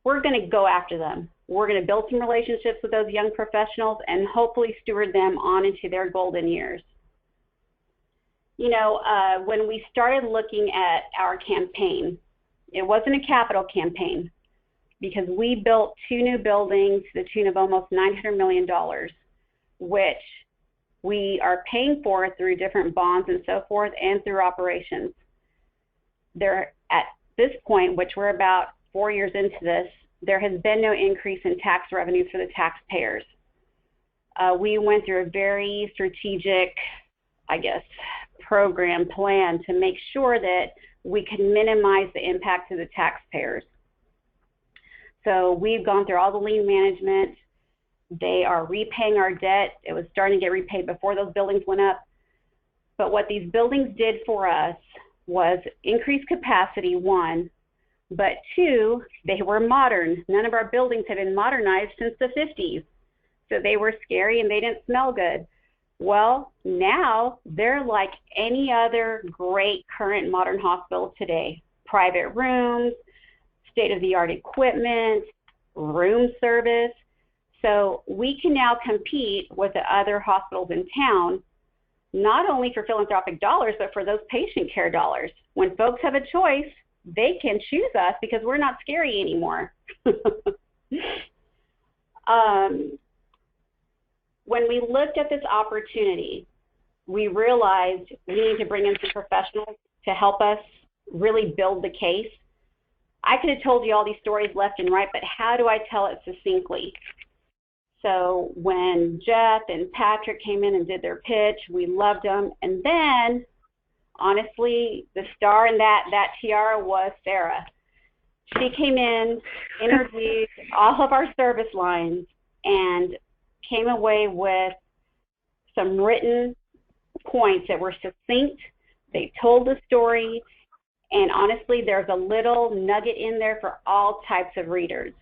we're going to go after them. We're going to build some relationships with those young professionals and hopefully steward them on into their golden years. When we started looking at our campaign, it wasn't a capital campaign because we built 2 new buildings to the tune of almost $900 million, which we are paying for through different bonds and so forth and through operations. There, at this point, which we're about 4 years into this, there has been no increase in tax revenues for the taxpayers. We went through a very strategic, program plan to make sure that we could minimize the impact to the taxpayers. So we've gone through all the lien management. They are repaying our debt. It was starting to get repaid before those buildings went up. But what these buildings did for us was increase capacity, 1, but 2, they were modern. None of our buildings had been modernized since the 50s. So they were scary and they didn't smell good. Well, now they're like any other great current modern hospital today. Private rooms, state-of-the-art equipment, room service. So we can now compete with the other hospitals in town, not only for philanthropic dollars, but for those patient care dollars. When folks have a choice, they can choose us because we're not scary anymore. When we looked at this opportunity, we realized we need to bring in some professionals to help us really build the case. I could have told you all these stories left and right, but how do I tell it succinctly? So when Jeff and Patrick came in and did their pitch, we loved them. And then, honestly, the star in that tiara was Sarah. She came in, interviewed all of our service lines, and came away with some written points that were succinct. They told the story, and honestly, there's a little nugget in there for all types of readers.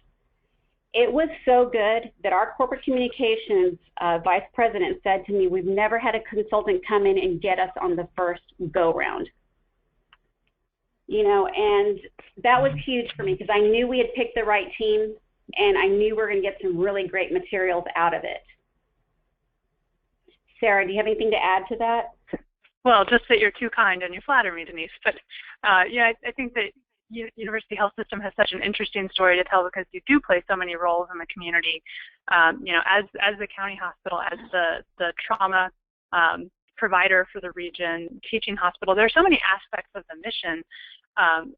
It was so good that our corporate communications vice president said to me, we've never had a consultant come in and get us on the first go-round. You know, and that was huge for me because I knew we had picked the right team, and I knew we were going to get some really great materials out of it. Sarah, do you have anything to add to that? Well, just that you're too kind and you flatter me, Denise. But yeah, I think that University Health System has such an interesting story to tell because you do play so many roles in the community. You know, as the county hospital, as the trauma provider for the region, teaching hospital, there are so many aspects of the mission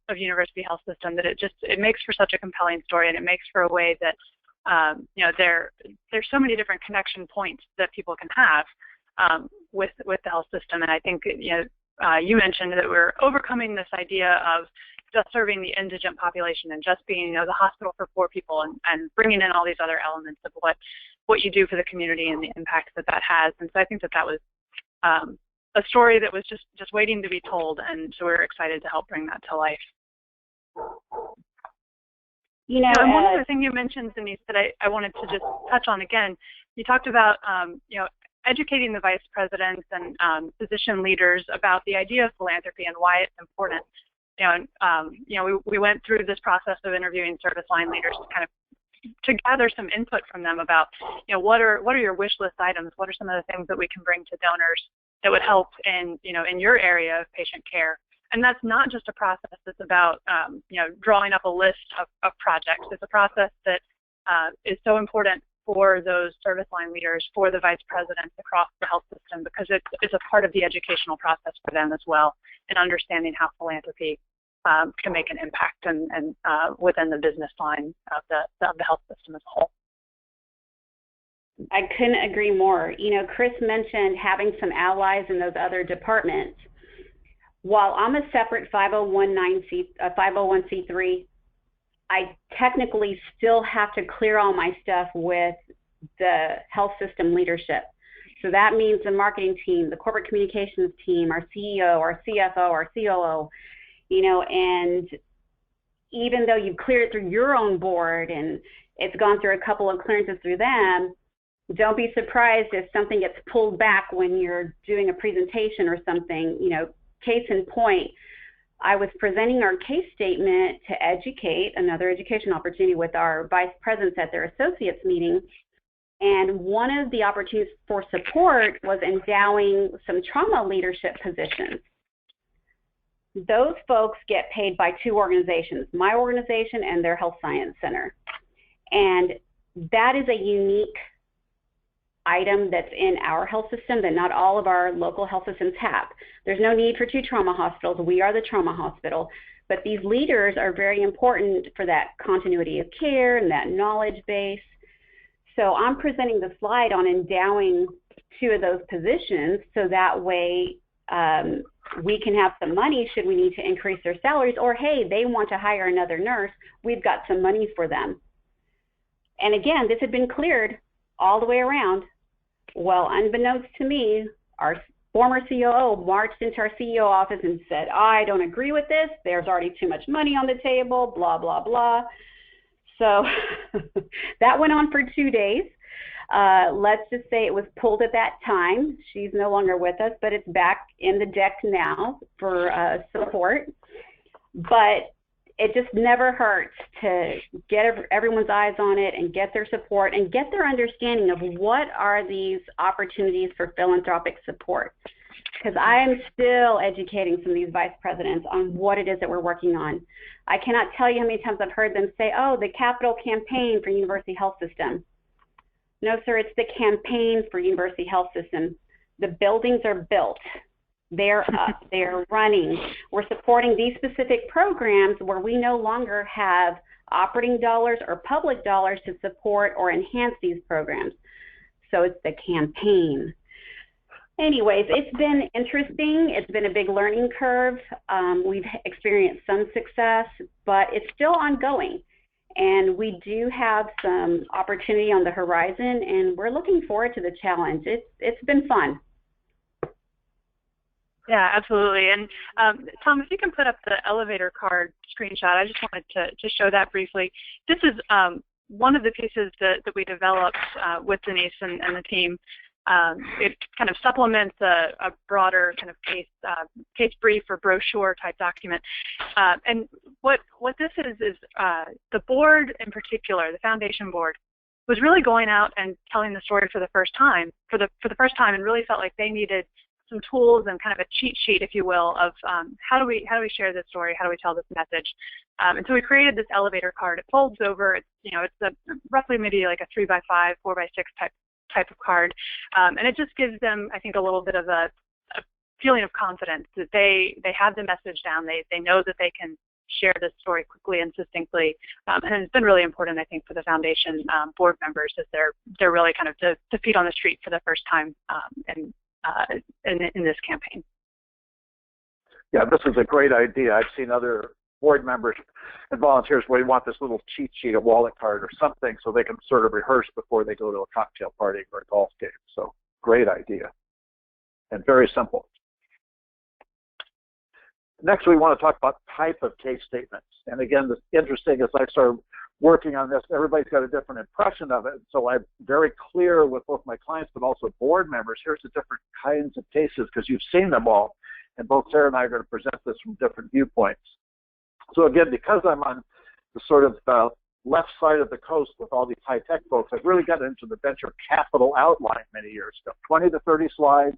of University Health System that it makes for such a compelling story, and it makes for a way that you know, there's so many different connection points that people can have with the health system. And I think, you know, you mentioned that we're overcoming this idea of just serving the indigent population and just being, you know, the hospital for poor people, and bringing in all these other elements of what you do for the community and the impact that has. And so I think that was a story that was just waiting to be told, and so we're excited to help bring that to life. You know, and one other thing you mentioned, Denise, that I wanted to just touch on again, you talked about, you know, educating the vice presidents and physician leaders about the idea of philanthropy and why it's important. You know, we went through this process of interviewing service line leaders to gather some input from them about, you know, what are your wish list items? What are some of the things that we can bring to donors that would help in, you know, in your area of patient care? And that's not just a process that's about, you know, drawing up a list of projects. It's a process that is so important for those service line leaders, for the vice presidents across the health system, because it's a part of the educational process for them as well, in understanding how philanthropy can make an impact and within the business line of the health system as a whole. I couldn't agree more. You know, Chris mentioned having some allies in those other departments. While I'm a separate 501c3, I technically still have to clear all my stuff with the health system leadership. So that means the marketing team, the corporate communications team, our CEO, our CFO, our COO, you know, and even though you clear it through your own board and it's gone through a couple of clearances through them, don't be surprised if something gets pulled back when you're doing a presentation or something. You know, case in point, I was presenting our case statement to educate, another education opportunity with our vice presidents at their associates meeting. And one of the opportunities for support was endowing some trauma leadership positions. Those folks get paid by two organizations, my organization and their health science center. And that is a unique item that's in our health system that not all of our local health systems have. There's no need for two trauma hospitals. We are the trauma hospital. But these leaders are very important for that continuity of care and that knowledge base. So I'm presenting the slide on endowing two of those positions so that way we can have some money should we need to increase their salaries, or hey, they want to hire another nurse, we've got some money for them. And again, this had been cleared all the way around. Well, unbeknownst to me, our former COO marched into our CEO office and said, I don't agree with this. There's already too much money on the table, blah, blah, blah. So that went on for 2 days. Let's just say it was pulled at that time. She's no longer with us, but it's back in the deck now for support. But it just never hurts to get everyone's eyes on it and get their support and get their understanding of what are these opportunities for philanthropic support. Because I am still educating some of these vice presidents on what it is that we're working on. I cannot tell you how many times I've heard them say, oh, the capital campaign for University Health System. No, sir, it's the campaign for University Health System. The buildings are built. They're up, they're running. We're supporting these specific programs where we no longer have operating dollars or public dollars to support or enhance these programs. So it's the campaign. Anyways, it's been interesting. It's been a big learning curve. We've experienced some success, but it's still ongoing. And we do have some opportunity on the horizon, and we're looking forward to the challenge. It's been fun. Yeah, absolutely. And Tom, if you can put up the elevator card screenshot, I just wanted to show that briefly. This is one of the pieces that we developed with Denise and the team. It kind of supplements a broader kind of case brief or brochure type document. And what this is the board in particular, the foundation board, was really going out and telling the story for the first time, and really felt like they needed some tools and kind of a cheat sheet, if you will, of how do we share this story, how do we tell this message. And so we created this elevator card. It folds over. It's roughly maybe like a 3x5, 4x6 type of card, and it just gives them, I think, a little bit of a feeling of confidence that they have the message down. They know that they can share this story quickly and succinctly, and it's been really important, I think, for the foundation board members as they're really kind of to feet on the street for the first time in this campaign. Yeah, this is a great idea. I've seen other board members and volunteers where they want this little cheat sheet, a wallet card or something, so they can sort of rehearse before they go to a cocktail party or a golf game. So great idea and very simple. Next, we want to talk about type of case statements. And again, it's interesting as I started working on this, everybody's got a different impression of it. So I'm very clear with both my clients but also board members, here's the different kinds of cases because you've seen them all. And both Sarah and I are going to present this from different viewpoints. So again, because I'm on the sort of left side of the coast with all these high-tech folks, I've really got into the venture capital outline many years ago. 20 to 30 slides,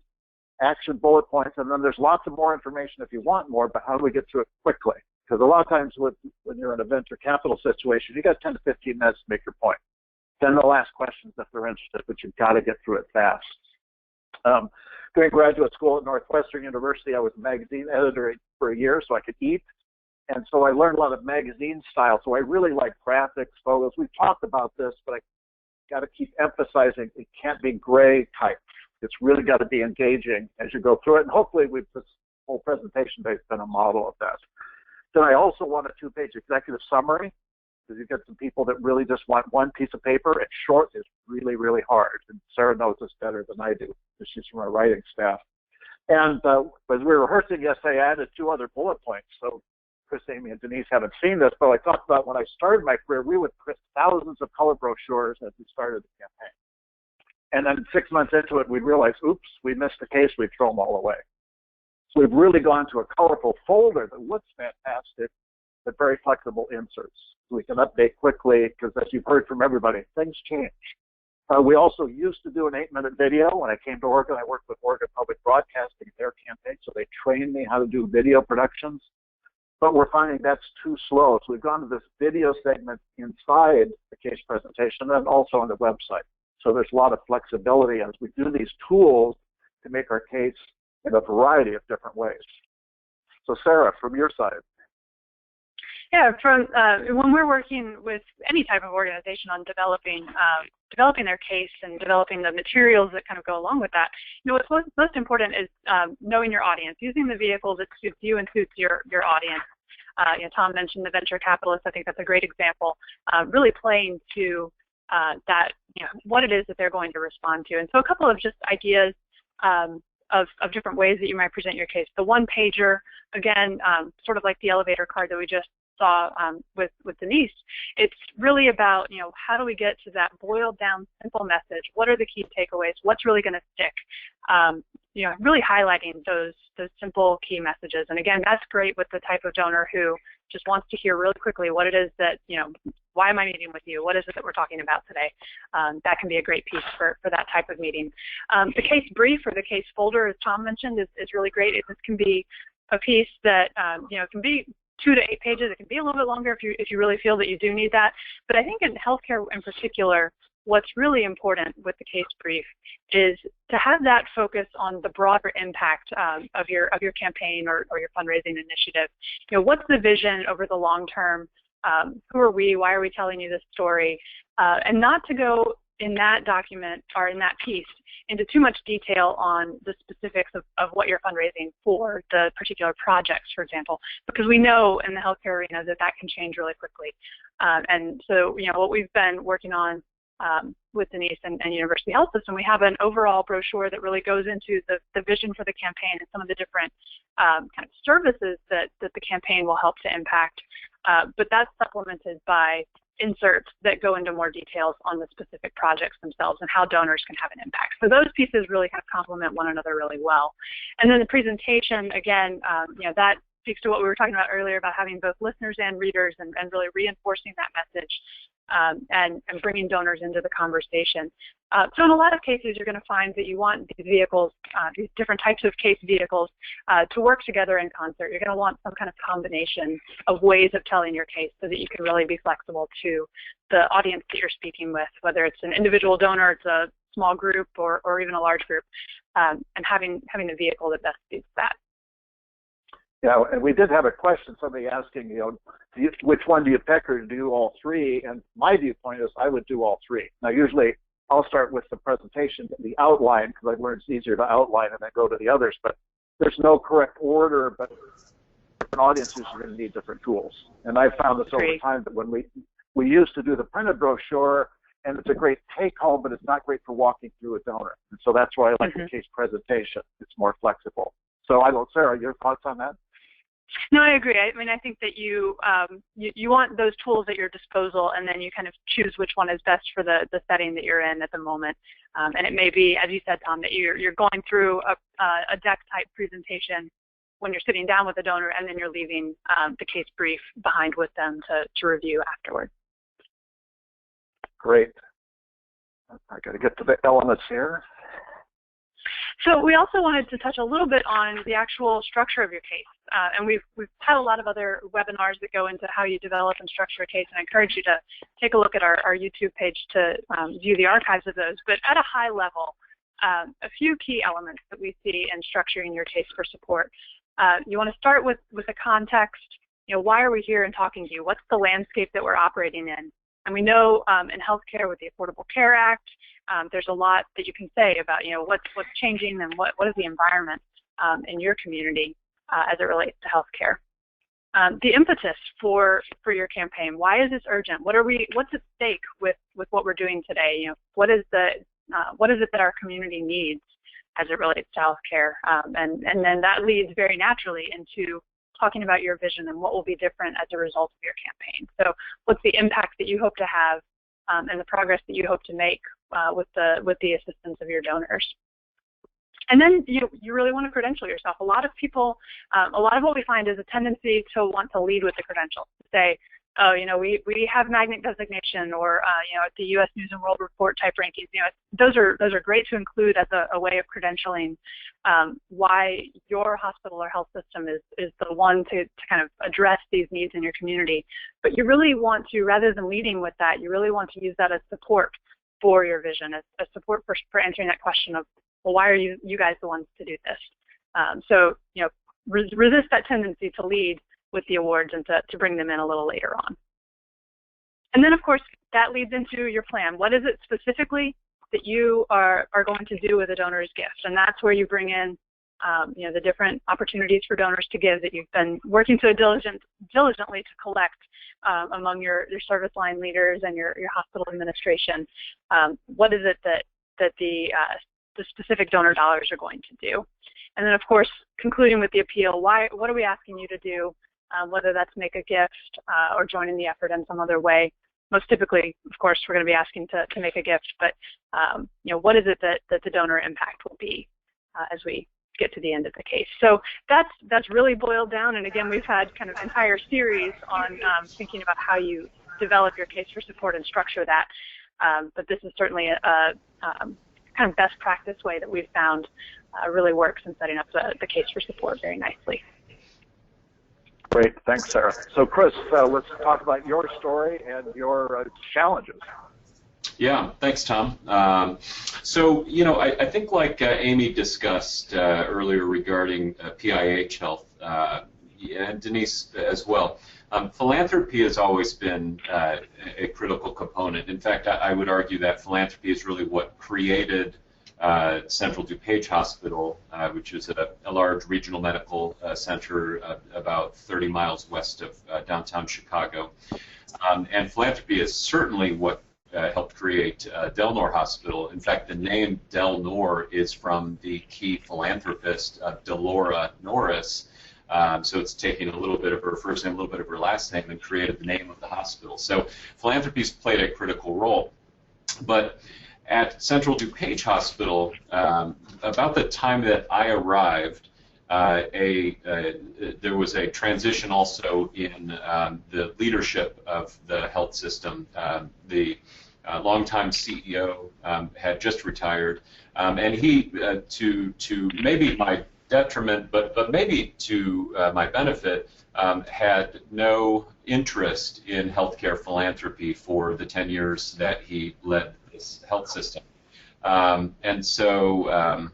action bullet points, and then there's lots of more information if you want more, but how do we get through it quickly? Because a lot of times when you're in a venture capital situation, you got 10 to 15 minutes to make your point. Then they'll ask questions if they're interested, but you've got to get through it fast. During graduate school at Morthwestern University, I was a magazine editor for a year so I could eat. And so I learned a lot of magazine style. So I really like graphics, photos. We've talked about this, but I got to keep emphasizing it can't be gray type. It's really got to be engaging as you go through it. And hopefully this whole presentation has been a model of that. Then I also want a 2-page executive summary because you get some people that really just want one piece of paper. And short is really, really hard. And Sarah knows this better than I do because she's from our writing staff. And as we were rehearsing yesterday, I added 2 other bullet points. So Chris, Amy, and Denise haven't seen this, but I talked about when I started my career, we would print thousands of color brochures as we started the campaign. And then 6 months into it, we'd realize, oops, we missed the case, we'd throw them all away. So we've really gone to a colorful folder that looks fantastic, but very flexible inserts. So we can update quickly, because as you've heard from everybody, things change. We also used to do an 8-minute video. When I came to Oregon, I worked with Oregon Public Broadcasting, their campaign, so they trained me how to do video productions. But we're finding that's too slow. So we've gone to this video segment inside the case presentation and also on the website. So there's a lot of flexibility as we do these tools to make our case in a variety of different ways. So Sarah, from your side. Yeah, when we're working with any type of organization on developing their case and developing the materials that kind of go along with that, what's most important is knowing your audience, using the vehicle that suits you and suits your audience. Tom mentioned the venture capitalists. I think that's a great example. Really playing to that, what it is that they're going to respond to. And so a couple of just ideas of different ways that you might present your case. The one-pager, again, sort of like the elevator card that we just saw with Denise, it's really about, how do we get to that boiled down simple message? What are the key takeaways? What's really going to stick? Really highlighting those simple key messages. And again, that's great with the type of donor who just wants to hear really quickly what it is that, why am I meeting with you? What is it that we're talking about today? That can be a great piece for that type of meeting. The case brief or the case folder, as Tom mentioned, is really great. This can be a piece that, can be 2 to 8 pages. It can be a little bit longer if you really feel that you do need that. But I think in healthcare in particular, what's really important with the case brief is to have that focus on the broader impact of your campaign or your fundraising initiative. What's the vision over the long term who are we, why are we telling you this story, and not to go in that document or in that piece into too much detail on the specifics of what you're fundraising for, the particular projects, for example, because we know in the healthcare arena that that can change really quickly. And so, what we've been working on with Denise and University Health System, we have an overall brochure that really goes into the vision for the campaign and some of the different kind of services that the campaign will help to impact. But that's supplemented by inserts that go into more details on the specific projects themselves and how donors can have an impact. So those pieces really kind of complement one another really well. And then the presentation, again, that speaks to what we were talking about earlier about having both listeners and readers and really reinforcing that message and bringing donors into the conversation. So in a lot of cases, you're going to find that you want these vehicles, these different types of case vehicles, to work together in concert. You're going to want some kind of combination of ways of telling your case so that you can really be flexible to the audience that you're speaking with, whether it's an individual donor, it's a small group, or even a large group, and having a vehicle that best suits that. Yeah, and we did have a question, somebody asking, which one do you pick, or do all three? And my viewpoint is I would do all three. Now, usually I'll start with the presentation, the outline, because I've learned it's easier to outline and then go to the others. But there's no correct order, but different audiences are going to need different tools. And I've found this over time that when we used to do the printed brochure, and it's a great take-home, but it's not great for walking through a donor. And so that's why I like the case presentation. It's more flexible. So I don't, Sarah, your thoughts on that? No, I agree. I mean, I think that you want those tools at your disposal, and then you kind of choose which one is best for the setting that you're in at the moment. And it may be, as you said, Tom, that you're going through a deck-type presentation when you're sitting down with a donor, and then you're leaving the case brief behind with them to review afterward. Great. I got to get to the elements here. So we also wanted to touch a little bit on the actual structure of your case. And we've had a lot of other webinars that go into how you develop and structure a case, and I encourage you to take a look at our YouTube page to view the archives of those. But at a high level, a few key elements that we see in structuring your case for support. You want to start with a context. Why are we here and talking to you? What's the landscape that we're operating in? And we know in healthcare with the Affordable Care Act, there's a lot that you can say about what's changing and what is the environment in your community as it relates to healthcare. The impetus for your campaign. Why is this urgent? What's at stake with what we're doing today? What is it that our community needs as it relates to healthcare? And then that leads very naturally into talking about your vision and what will be different as a result of your campaign. So what's the impact that you hope to have and the progress that you hope to make with the assistance of your donors? And then you really want to credential yourself. A lot of people, a lot of what we find is a tendency to want to lead with the credentials, to say, oh, we have magnet designation, or the U.S. News and World Report type rankings. Those are great to include as a way of credentialing why your hospital or health system is the one to kind of address these needs in your community. But you really want to, rather than leading with that, you really want to use that as support for your vision, as support for answering that question of, well, why are you guys the ones to do this? So resist that tendency to lead with the awards and to bring them in a little later on. And then, of course, that leads into your plan. What is it specifically that you are going to do with a donor's gift? And that's where you bring in the different opportunities for donors to give that you've been working so diligently to collect among your service line leaders and your hospital administration. What is it that the specific donor dollars are going to do? And then, of course, concluding with the appeal, what are we asking you to do? Whether that's make a gift or join in the effort in some other way. Most typically, of course, we're going to be asking to make a gift, but what is it that the donor impact will be as we get to the end of the case? So that's really boiled down, and again, we've had kind of entire series on thinking about how you develop your case for support and structure that, but this is certainly a kind of best practice way that we've found really works in setting up the case for support very nicely. Great, thanks, Sarah. So, Chris, let's talk about your story and your challenges. Yeah, thanks, Tom. So, I think like Amy discussed earlier regarding PIH health, and Denise as well, Philanthropy has always been a critical component. In fact, I would argue that philanthropy is really what created Central DuPage Hospital, which is a large regional medical center about 30 miles west of downtown Chicago. And philanthropy is certainly what helped create Del Nor Hospital. In fact, the name Del Nor is from the key philanthropist, Delora Norris. So it's taking a little bit of her first name, a little bit of her last name, and created the name of the hospital. So philanthropy's played a critical role. But at Central DuPage Hospital, about the time that I arrived, there was a transition also in the leadership of the health system. The longtime CEO had just retired, and he, to maybe my detriment, but maybe to my benefit, had no interest in healthcare philanthropy for the 10 years that he led this health system. And so,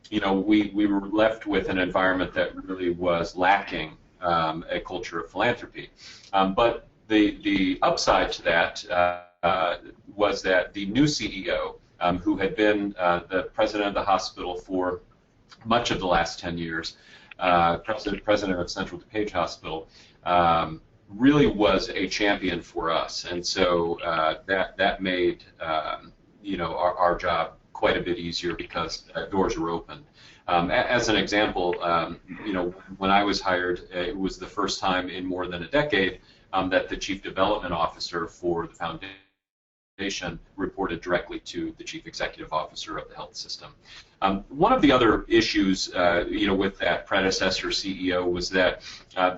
you know, we were left with an environment that really was lacking a culture of philanthropy. But the upside to that was that the new CEO, who had been the president of the hospital for much of the last 10 years, president of Central DuPage Hospital, really was a champion for us, and so that made you know, our job quite a bit easier because doors were open. As an example, you know, when I was hired, it was the first time in more than a decade that the chief development officer for the foundation reported directly to the chief executive officer of the health system. One of the other issues, you know, with that predecessor CEO was that,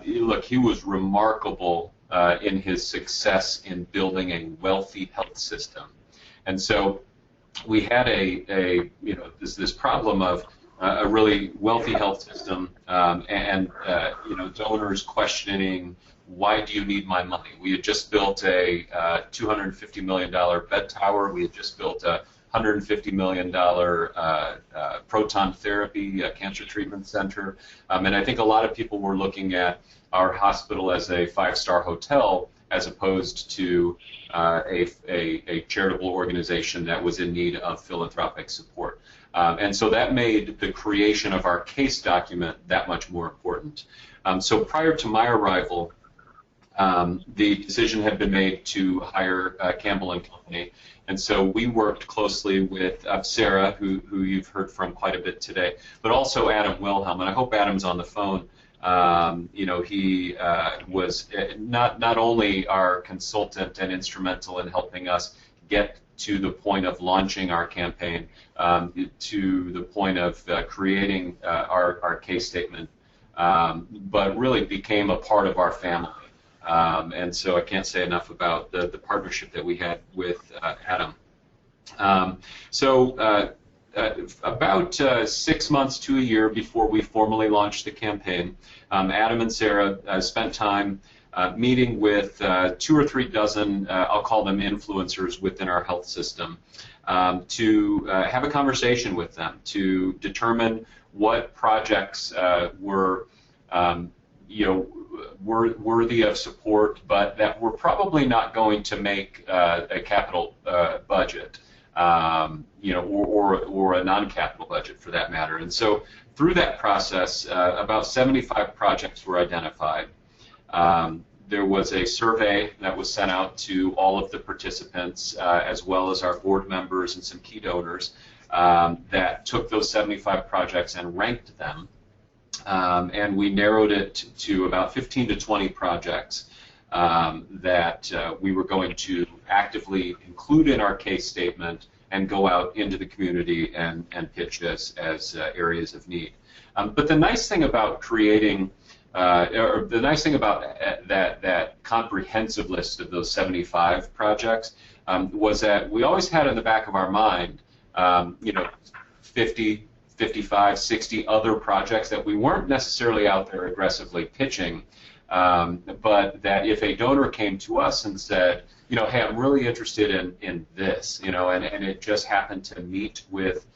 look, he was remarkable in his success in building a wealthy health system, and so we had you know, this problem of a really wealthy health system, and you know, donors questioning, why do you need my money? We had just built a $250 million bed tower. We had just built a $150 million proton therapy cancer treatment center. And I think a lot of people were looking at our hospital as a five-star hotel as opposed to a charitable organization that was in need of philanthropic support. And so that made the creation of our case document that much more important. So prior to my arrival, the decision had been made to hire Campbell Company, and so we worked closely with Sarah, who you've heard from quite a bit today, but also Adam Wilhelm, and I hope Adam's on the phone. You know, he was not only our consultant and instrumental in helping us get to the point of launching our campaign, to the point of creating our case statement, but really became a part of our family. And so I can't say enough about the partnership that we had with Adam. About 6 months to a year before we formally launched the campaign, Adam and Sarah spent time meeting with 2 or 3 dozen, I'll call them influencers within our health system, to have a conversation with them to determine what projects were, you know, worthy of support, but that we're probably not going to make a capital budget, you know, or a non-capital budget for that matter. And so through that process, about 75 projects were identified. There was a survey that was sent out to all of the participants, as well as our board members and some key donors, that took those 75 projects and ranked them. And we narrowed it to about 15 to 20 projects that we were going to actively include in our case statement and go out into the community and pitch as areas of need. But the nice thing about creating, or the nice thing about that comprehensive list of those 75 projects was that we always had in the back of our mind, you know, 50, 55, 60 other projects that we weren't necessarily out there aggressively pitching, but that if a donor came to us and said, you know, hey, I'm really interested in this, you know, and it just happened to meet with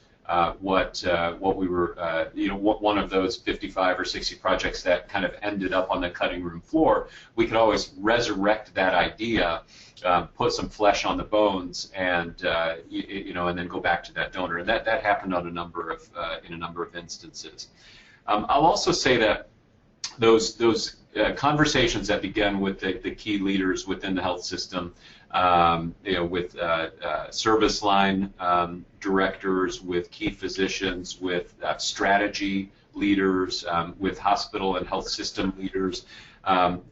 what we were, one of those 55 or 60 projects that kind of ended up on the cutting room floor, we could always resurrect that idea, put some flesh on the bones, and and then go back to that donor. And that happened on in a number of instances. I'll also say that those conversations that began with the key leaders within the health system, with service line directors, with key physicians, with strategy leaders, with hospital and health system leaders,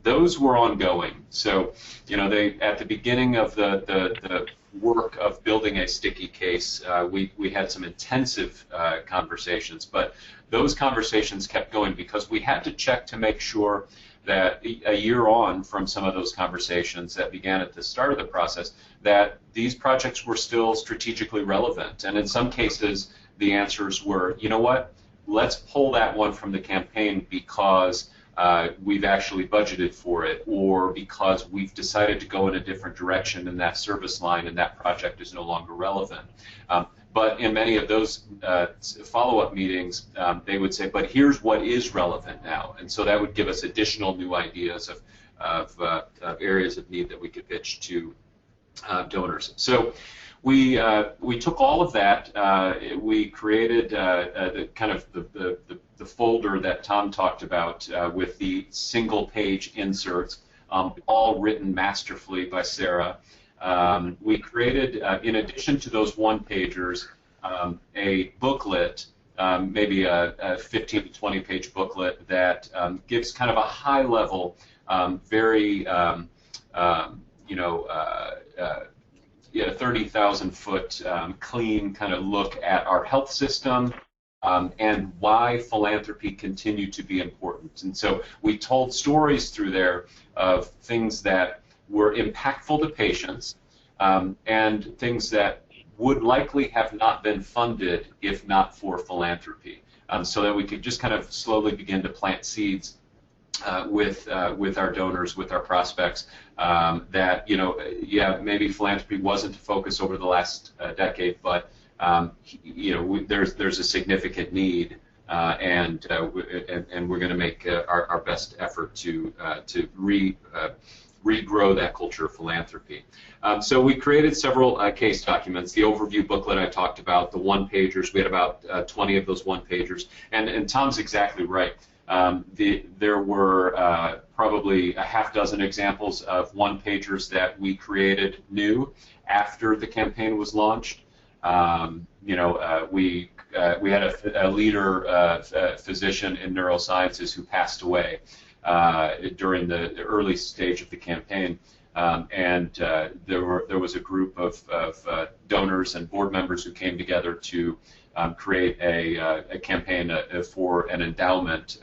those were ongoing. So, they at the beginning of the work of building a sticky case, we had some intensive conversations, but those conversations kept going because we had to check to make sure that a year on from some of those conversations that began at the start of the process, that these projects were still strategically relevant. And in some cases, the answers were, you know what, let's pull that one from the campaign because we've actually budgeted for it, or because we've decided to go in a different direction in that service line and that project is no longer relevant. But in many of those follow-up meetings, they would say, but here's what is relevant now. And so that would give us additional new ideas of areas of need that we could pitch to donors. So we took all of that. We created the folder that Tom talked about with the single-page inserts, all written masterfully by Sarah. We created, in addition to those one-pagers, a booklet, maybe a 15 to 20-page booklet that gives kind of a high-level, very, 30,000-foot clean kind of look at our health system and why philanthropy continued to be important. And so we told stories through there of things that were impactful to patients and things that would likely have not been funded if not for philanthropy, so that we could just kind of slowly begin to plant seeds with our donors, with our prospects, that maybe philanthropy wasn't a focus over the last decade, but there's a significant need, and we're going to make our best effort to regrow that culture of philanthropy. So we created several case documents. The overview booklet I talked about, the one-pagers, we had about 20 of those one-pagers, and Tom's exactly right. There were probably a half dozen examples of one-pagers that we created new after the campaign was launched. We had a leader physician in neurosciences who passed away during the early stage of the campaign, and there was a group of donors and board members who came together to create a campaign for an endowment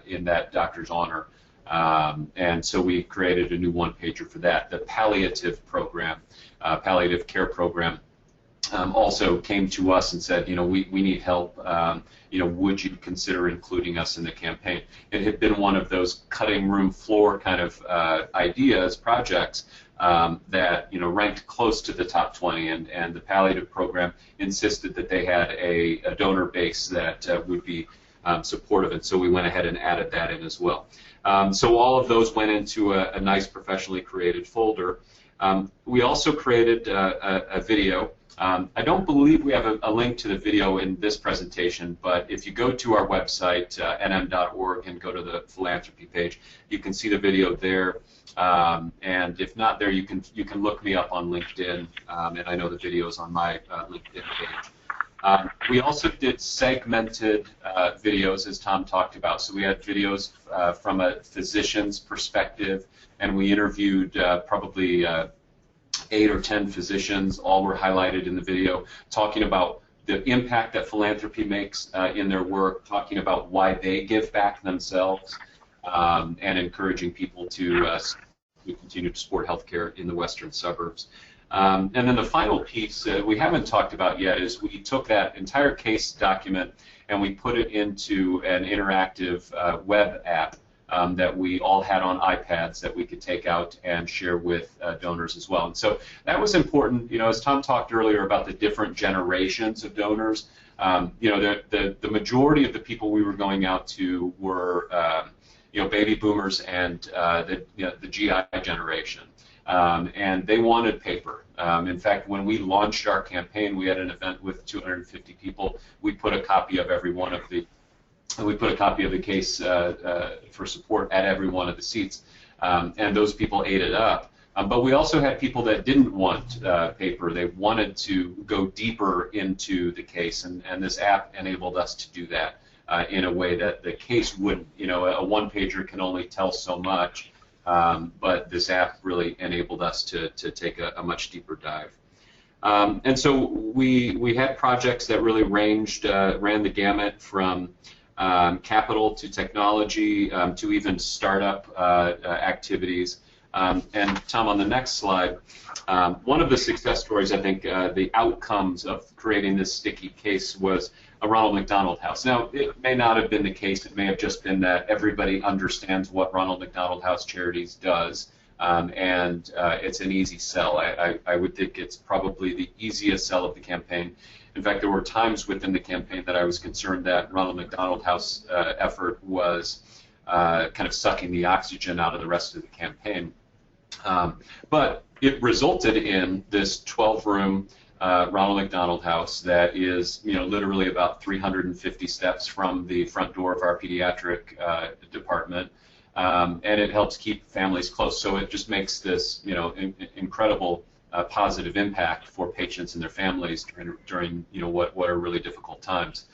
in that doctor's honor, and so we created a new one-pager for that. The palliative program, palliative care program, also came to us and said, we need help. Would you consider including us in the campaign? It had been one of those cutting room floor kind of ideas, projects that ranked close to the top 20, and the palliative program insisted that they had a donor base that would be supportive, and so we went ahead and added that in as well. So all of those went into a nice professionally created folder. We also created a video. I don't believe we have a link to the video in this presentation, but if you go to our website, nm.org, and go to the philanthropy page, you can see the video there. And if not there, you can look me up on LinkedIn, and I know the video is on my LinkedIn page. We also did segmented videos, as Tom talked about. So we had videos from a physician's perspective, and we interviewed probably 8 or 10 physicians. All were highlighted in the video, talking about the impact that philanthropy makes in their work, talking about why they give back themselves, and encouraging people to continue to support healthcare in the western suburbs. And then the final piece we haven't talked about yet is we took that entire case document and we put it into an interactive web app that we all had on iPads that we could take out and share with donors as well. And so that was important. As Tom talked earlier about the different generations of donors, the majority of the people we were going out to were baby boomers and the GI generation. And they wanted paper. In fact, when we launched our campaign, we had an event with 250 people. We put a copy of every one of the case for support at every one of the seats, and those people ate it up. But we also had people that didn't want paper. They wanted to go deeper into the case, and this app enabled us to do that in a way that the case wouldn't. A one-pager can only tell so much, but this app really enabled us to take a much deeper dive. And so we had projects that really ran the gamut from capital to technology to even startup activities. And Tom, on the next slide, one of the success stories, I think, the outcomes of creating this sticky case was a Ronald McDonald House. Now, it may not have been the case. It may have just been that everybody understands what Ronald McDonald House Charities does, and it's an easy sell. I would think it's probably the easiest sell of the campaign. In fact, there were times within the campaign that I was concerned that Ronald McDonald House effort was kind of sucking the oxygen out of the rest of the campaign. But it resulted in this 12-room Ronald McDonald House that is, literally about 350 steps from the front door of our pediatric department, and it helps keep families close. So it just makes this, incredible positive impact for patients and their families during what are really difficult times.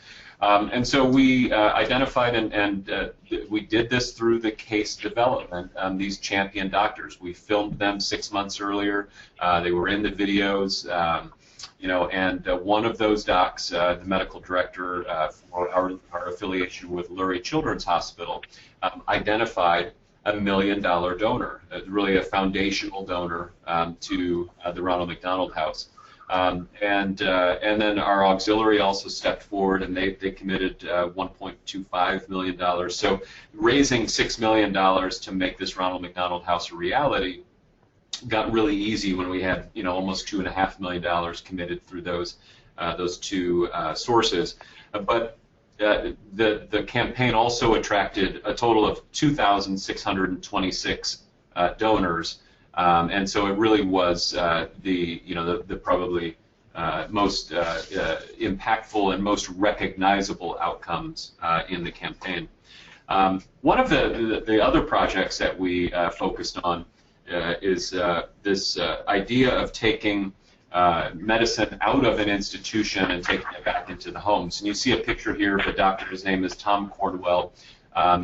And so we identified and we did this through the case development. These champion doctors, we filmed them 6 months earlier. They were in the videos, and one of those docs, the medical director for our affiliation with Lurie Children's Hospital, identified $1 million donor, really a foundational donor to the Ronald McDonald House. And then our auxiliary also stepped forward, and they committed $1.25 million. So raising $6 million to make this Ronald McDonald House a reality got really easy when we had almost $2.5 million committed through those two sources. But the campaign also attracted a total of 2,626 donors. And so it really was the probably most impactful and most recognizable outcomes in the campaign. One of the other projects that we focused on is this idea of taking medicine out of an institution and taking it back into the homes. And you see a picture here of a doctor. His name is Tom Cornwell.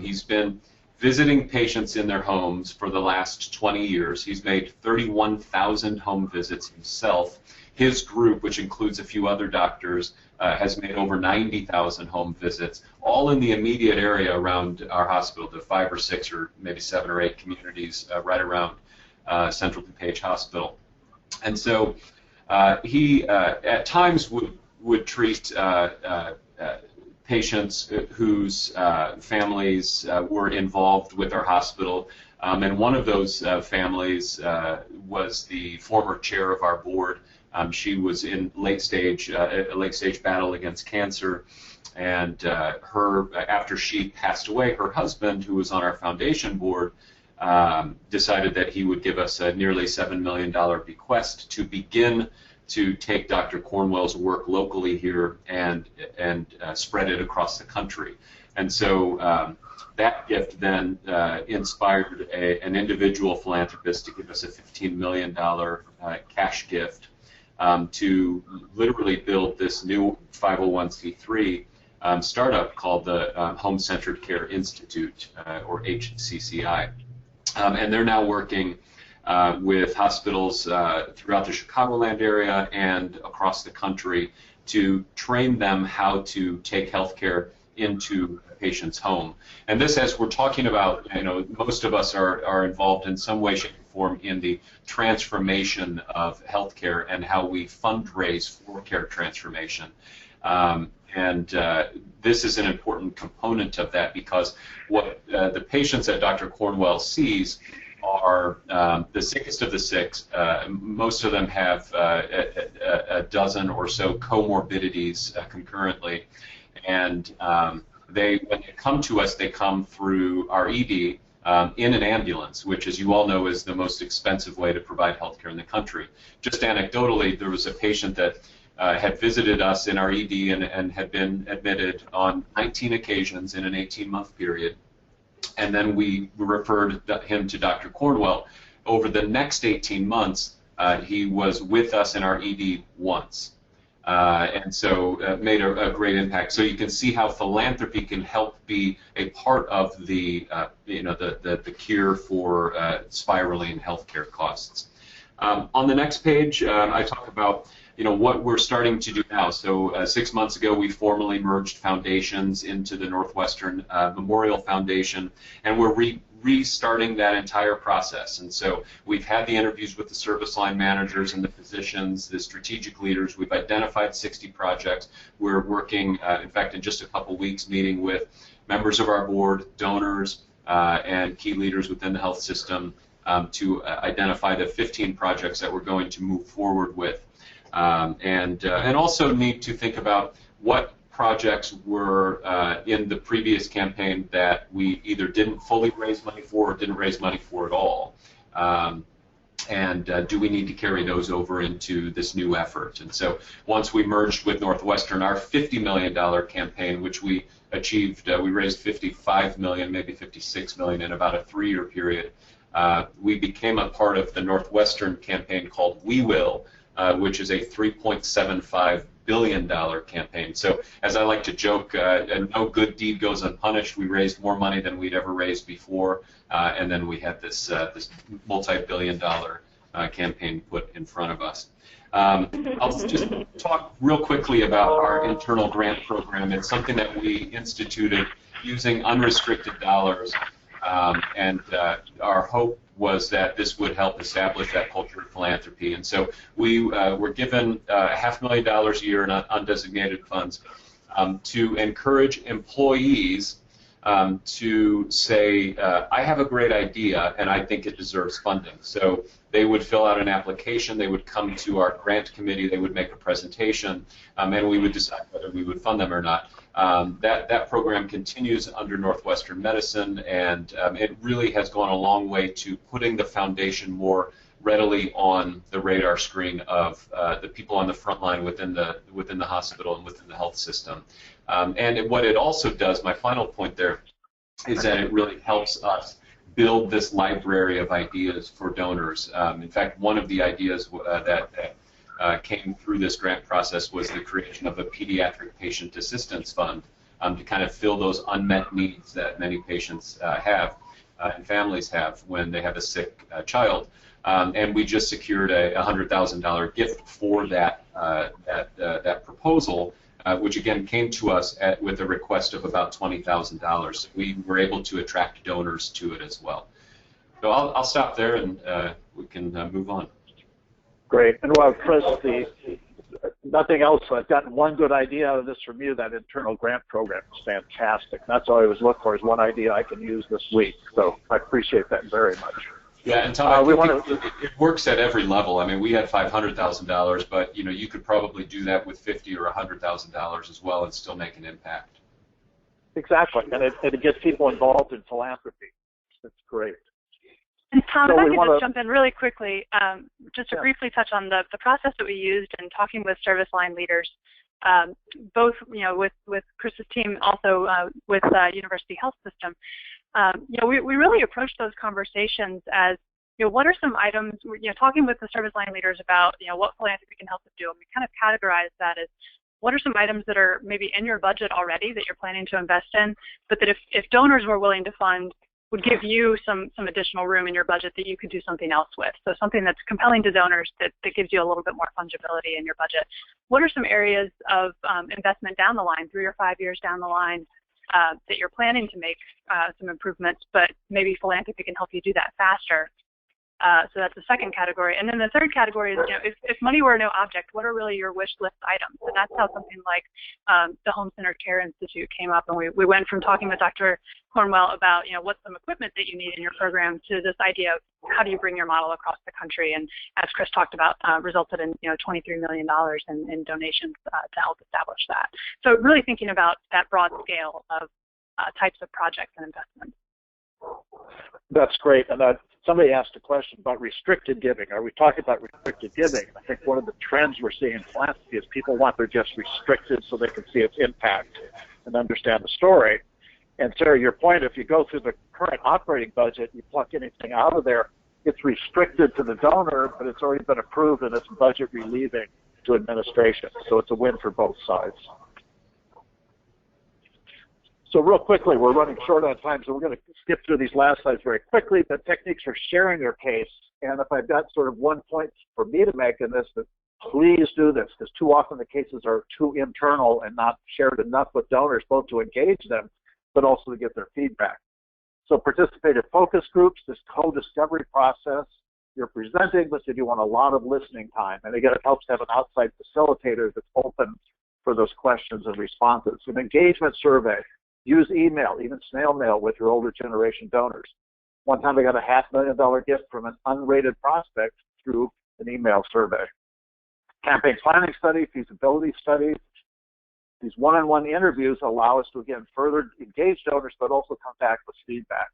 He's been visiting patients in their homes for the last 20 years. He's made 31,000 home visits himself. His group, which includes a few other doctors, has made over 90,000 home visits, all in the immediate area around our hospital, the 5 or 6 or maybe 7 or 8 communities right around Central DuPage Hospital. And so he at times would treat patients whose families were involved with our hospital, and one of those families was the former chair of our board. She was in a late stage battle against cancer, and after she passed away, her husband, who was on our foundation board, decided that he would give us a nearly $7 million bequest to begin to take Dr. Cornwell's work locally here and spread it across the country. And so that gift then inspired an individual philanthropist to give us a $15 million cash gift to literally build this new 501c3 startup called the Home Centered Care Institute, or HCCI. And they're now working with hospitals throughout the Chicagoland area and across the country to train them how to take healthcare into a patient's home. And this, as we're talking about, most of us are involved in some way, shape, or form in the transformation of healthcare and how we fundraise for care transformation. This is an important component of that, because what the patients that Dr. Cornwell sees are the sickest of the sick. Most of them have a dozen or so comorbidities concurrently, and when they come to us, they come through our ED in an ambulance, which, as you all know, is the most expensive way to provide healthcare in the country. Just anecdotally, there was a patient that had visited us in our ED and had been admitted on 19 occasions in an 18-month period. And then we referred him to Dr. Cornwell. Over the next 18 months, he was with us in our ED once. And so made a great impact. So you can see how philanthropy can help be a part of the the cure for spiraling healthcare costs. On the next page, I talk about what we're starting to do now. So 6 months ago, we formally merged foundations into the Northwestern Memorial Foundation, and we're restarting that entire process. And so we've had the interviews with the service line managers and the physicians, the strategic leaders. We've identified 60 projects. We're working, in fact, in just a couple weeks, meeting with members of our board, donors, and key leaders within the health system to identify the 15 projects that we're going to move forward with. And also need to think about what projects were in the previous campaign that we either didn't fully raise money for or didn't raise money for at all. And do we need to carry those over into this new effort? And so once we merged with Northwestern, our $50 million campaign, which we achieved, we raised $55 million, maybe $56 million in about a 3-year period. We became a part of the Northwestern campaign called We Will, which is a $3.75 billion campaign. So, as I like to joke, no good deed goes unpunished. We raised more money than we'd ever raised before, and then we had this multi-billion-dollar campaign put in front of us. I'll just talk real quickly about our internal grant program. It's something that we instituted using unrestricted dollars, and our hope was that this would help establish that culture of philanthropy. And so we were given $500,000 a year in undesignated funds to encourage employees to say, I have a great idea and I think it deserves funding. So they would fill out an application, they would come to our grant committee, they would make a presentation, and we would decide whether we would fund them or not. That program continues under Northwestern Medicine, and it really has gone a long way to putting the foundation more readily on the radar screen of the people on the front line within the hospital and within the health system. And what it also does, my final point there, is that it really helps us build this library of ideas for donors. In fact, one of the ideas that came through this grant process was the creation of a pediatric patient assistance fund to kind of fill those unmet needs that many patients have and families have when they have a sick child. And we just secured a $100,000 gift for that proposal, which again came to us with a request of about $20,000. We were able to attract donors to it as well. So I'll stop there and we can move on. Great. And well, Chris, nothing else. I've gotten one good idea out of this from you. That internal grant program is fantastic. That's all I was looking for, is one idea I can use this week. So I appreciate that very much. Yeah, and Tom, it works at every level. I mean, we had $500,000, but you could probably do that with $50,000 or $100,000 as well and still make an impact. Exactly, and it gets people involved in philanthropy. It's great. And Tom, if I could just jump in really quickly, just to briefly touch on the process that we used in talking with service line leaders, both with Chris's team, also with University Health System. We really approached those conversations as, what are some items, talking with the service line leaders about, what philanthropy can help us do, and we kind of categorized that as, what are some items that are maybe in your budget already that you're planning to invest in, but that if donors were willing to fund, would give you some additional room in your budget that you could do something else with. So something that's compelling to donors that gives you a little bit more fungibility in your budget. What are some areas of investment down the line, 3 or 5 years down the line, that you're planning to make some improvements, but maybe philanthropy can help you do that faster? So that's the second category. And then the third category is, if money were no object, what are really your wish list items? And that's how something like the Home Centered Care Institute came up. And we went from talking with Dr. Cornwell about, what's some equipment that you need in your program to this idea of how do you bring your model across the country. And as Chris talked about, resulted in, $23 million in donations to help establish that. So really thinking about that broad scale of types of projects and investments. That's great. And somebody asked a question about restricted giving. Are we talking about restricted giving? I think one of the trends we're seeing in philanthropy is people want their gifts restricted so they can see its impact and understand the story. And Sarah, your point, if you go through the current operating budget, you pluck anything out of there, it's restricted to the donor, but it's already been approved and it's budget relieving to administration. So it's a win for both sides. So real quickly, we're running short on time, so we're going to skip through these last slides very quickly. The techniques for sharing your case, and if I've got sort of one point for me to make in this, that please do this, because too often the cases are too internal and not shared enough with donors, both to engage them, but also to get their feedback. So participative focus groups, this co-discovery process, you're presenting, but you want a lot of listening time. And again, it helps to have an outside facilitator that's open for those questions and responses. An engagement survey. Use email, even snail mail with your older generation donors. One time I got a $500,000 gift from an unrated prospect through an email survey. Campaign planning study, feasibility studies. These one-on-one interviews allow us to, again, further engage donors, but also come back with feedback.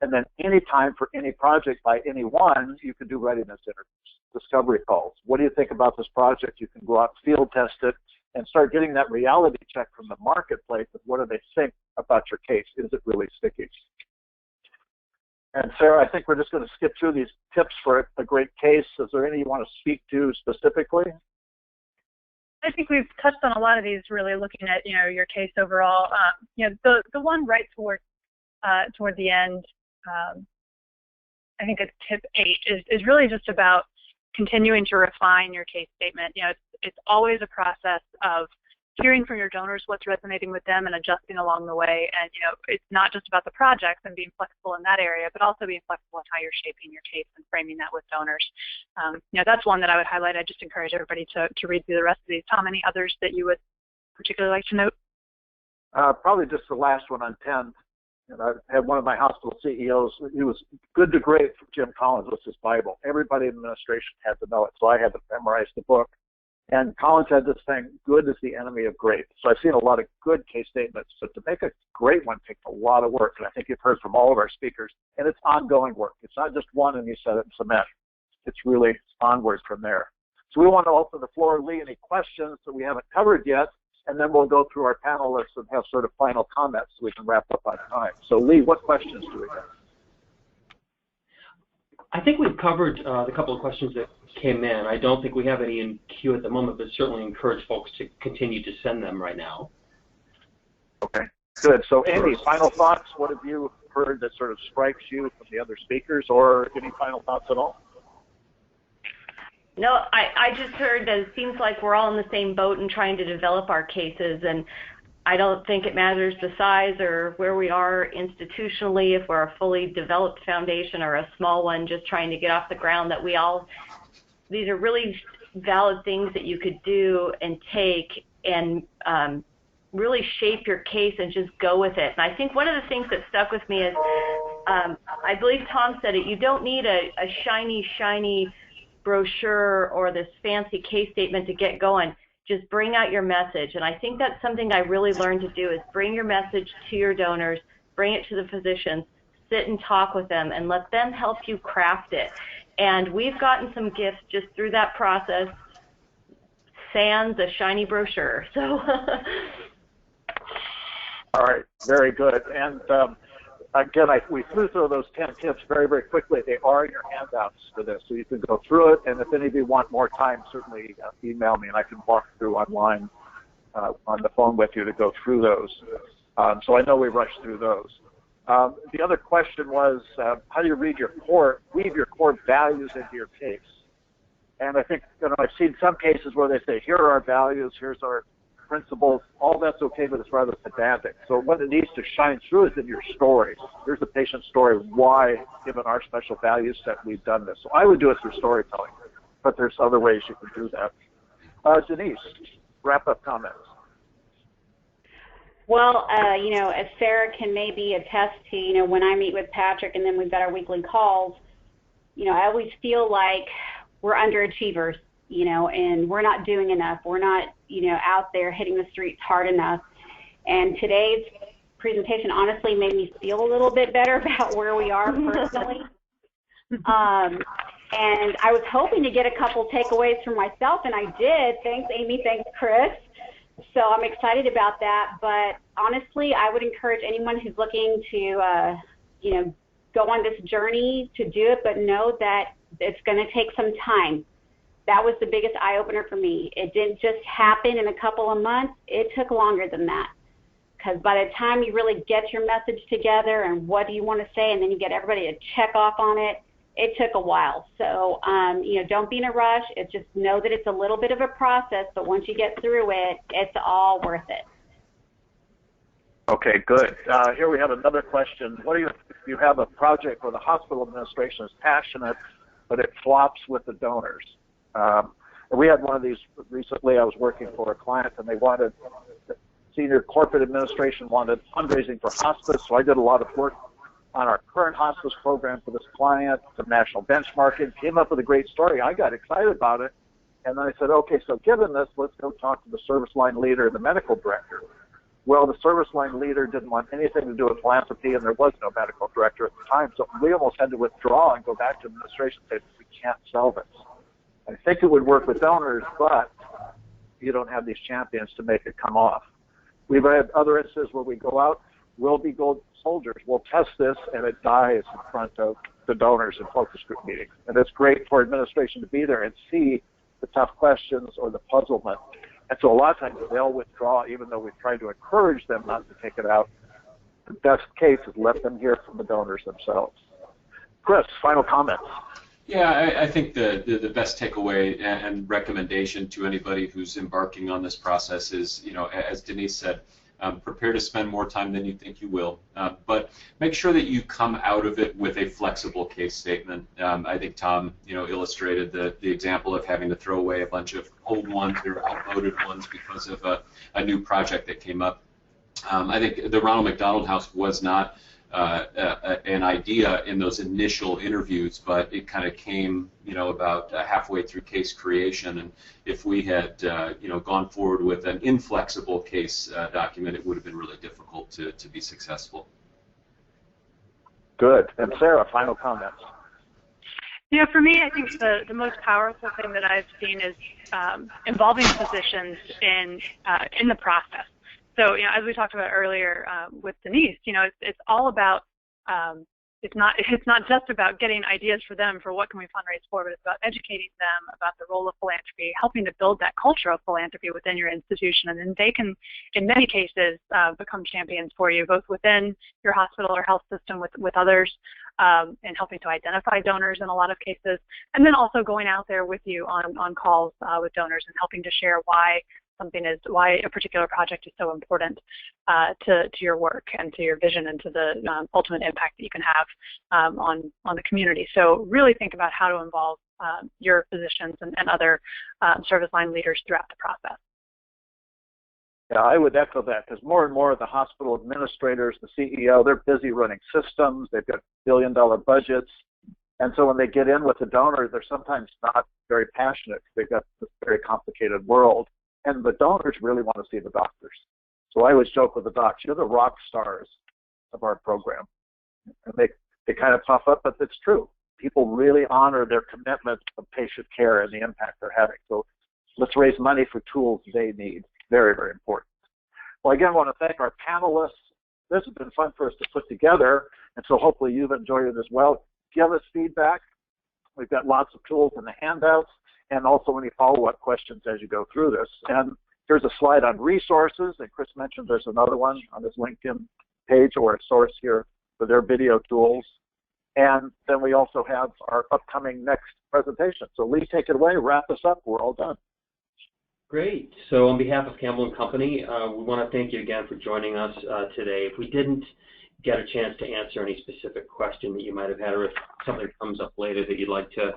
And then any time for any project by anyone, you can do readiness interviews, discovery calls. What do you think about this project? You can go out and field test it and start getting that reality check from the marketplace of what do they think about your case. Is it really sticky? And Sarah, I think we're just going to skip through these tips for a great case. Is there any you want to speak to specifically? I think we've touched on a lot of these, really looking at, your case overall. The one right toward the end, I think it's tip 8, is really just about continuing to refine your case statement. It's always a process of hearing from your donors what's resonating with them and adjusting along the way. And, it's not just about the projects and being flexible in that area, but also being flexible in how you're shaping your case and framing that with donors. That's one that I would highlight. I just encourage everybody to read through the rest of these. Tom, any others that you would particularly like to note? Probably just the last one on 10. And I had one of my hospital CEOs, he was good to great from Jim Collins was his Bible. Everybody in administration had to know it, so I had to memorize the book. And Collins had this thing, good is the enemy of great. So I've seen a lot of good case statements, but to make a great one takes a lot of work. And I think you've heard from all of our speakers, and it's ongoing work. It's not just one and you set it in cement. It's really onward from there. So we want to open the floor. Lee, any questions that we haven't covered yet? And then we'll go through our panelists and have sort of final comments so we can wrap up on time. So Lee, what questions do we have? I think we've covered the couple of questions that came in. I don't think we have any in queue at the moment, but certainly encourage folks to continue to send them right now. Okay, good. So Amy, final thoughts? What have you heard that sort of strikes you from the other speakers, or any final thoughts at all? No, I just heard that it seems like we're all in the same boat and trying to develop our cases, and I don't think it matters the size or where we are institutionally, if we're a fully developed foundation or a small one just trying to get off the ground, that these are really valid things that you could do and take and really shape your case and just go with it. And I think one of the things that stuck with me is, I believe Tom said it, you don't need a shiny brochure or this fancy case statement to get going. Just bring out your message. And I think that's something I really learned to do, is bring your message to your donors, bring it to the physicians, sit and talk with them, and let them help you craft it. And we've gotten some gifts just through that process, sans a shiny brochure. So. All right, very good. And again, we flew through those 10 tips very, very quickly. They are in your handouts for this, so you can go through it. And if any of you want more time, certainly email me, and I can walk through online on the phone with you to go through those. So I know we rushed through those. The other question was, how do you weave your core values into your case? And I think, I've seen some cases where they say, here are our values, here's our principles, all that's okay, but it's rather pedantic. So what it needs to shine through is in your story. Here's the patient story, why, given our special value set, we've done this. So I would do it through storytelling, but there's other ways you can do that. Denise, wrap-up comments. Well, as Sarah can maybe attest to, when I meet with Patrick and then we've got our weekly calls, I always feel like we're underachievers, and we're not doing enough. We're not, out there hitting the streets hard enough. And today's presentation honestly made me feel a little bit better about where we are personally. And I was hoping to get a couple takeaways for myself, and I did. Thanks, Amy. Thanks, Chris. So I'm excited about that. But honestly, I would encourage anyone who's looking to, go on this journey to do it, but know that it's going to take some time. That was the biggest eye-opener for me. It didn't just happen in a couple of months. It took longer than that. Because by the time you really get your message together and what do you want to say, and then you get everybody to check off on it, it took a while. So, don't be in a rush. It's just know that it's a little bit of a process, but once you get through it, it's all worth it. Okay, good. Here we have another question. What do you, if you have a project where the hospital administration is passionate, but it flops with the donors? We had one of these recently. I was working for a client, and they wanted, senior corporate administration wanted fundraising for hospice, so I did a lot of work on our current hospice program for this client, some national benchmarking, came up with a great story. I got excited about it, and then I said, okay, so given this, let's go talk to the service line leader and the medical director. Well, the service line leader didn't want anything to do with philanthropy, and there was no medical director at the time, so we almost had to withdraw and go back to administration and say, we can't sell this. I think it would work with donors, but you don't have these champions to make it come off. We've had other instances where we go out, we'll be gold soldiers, we'll test this, and it dies in front of the donors in focus group meetings. And it's great for administration to be there and see the tough questions or the puzzlement. And so a lot of times they'll withdraw, even though we've tried to encourage them not to take it out. The best case is let them hear from the donors themselves. Chris, final comments. Yeah, I think the best takeaway and recommendation to anybody who's embarking on this process is, as Denise said, prepare to spend more time than you think you will, but make sure that you come out of it with a flexible case statement. I think Tom, illustrated the example of having to throw away a bunch of old ones or outmoded ones because of a new project that came up. I think the Ronald McDonald House was not an idea in those initial interviews, but it kind of came, about halfway through case creation. And if we had, gone forward with an inflexible case document, it would have been really difficult to be successful. Good. And Sarah, final comments. For me, I think the most powerful thing that I've seen is involving physicians in the process. So, as we talked about earlier with Denise, it's all about, it's not just about getting ideas for them for what can we fundraise for, but it's about educating them about the role of philanthropy, helping to build that culture of philanthropy within your institution, and then they can, in many cases, become champions for you, both within your hospital or health system with others, and helping to identify donors in a lot of cases, and then also going out there with you on calls with donors and helping to share why a particular project is so important to your work and to your vision and to the ultimate impact that you can have on the community. So really think about how to involve your physicians and other service line leaders throughout the process. Yeah, I would echo that, because more and more of the hospital administrators, the CEO, they're busy running systems, they've got billion-dollar budgets, and so when they get in with the donor, they're sometimes not very passionate. They've got this very complicated world. And the donors really want to see the doctors. So I always joke with the docs, you're the rock stars of our program. And they kind of puff up, but it's true. People really honor their commitment of patient care and the impact they're having. So let's raise money for tools they need. Very, very important. Well, again, I want to thank our panelists. This has been fun for us to put together, and so hopefully you've enjoyed it as well. Give us feedback. We've got lots of tools in the handouts, and also any follow-up questions as you go through this. And here's a slide on resources, and Chris mentioned there's another one on his LinkedIn page or a source here for their video tools. And then we also have our upcoming next presentation. So Lee, take it away, wrap us up, we're all done. Great. So on behalf of Campbell Company, we want to thank you again for joining us today. If we didn't get a chance to answer any specific question that you might have had, or if something comes up later that you'd like to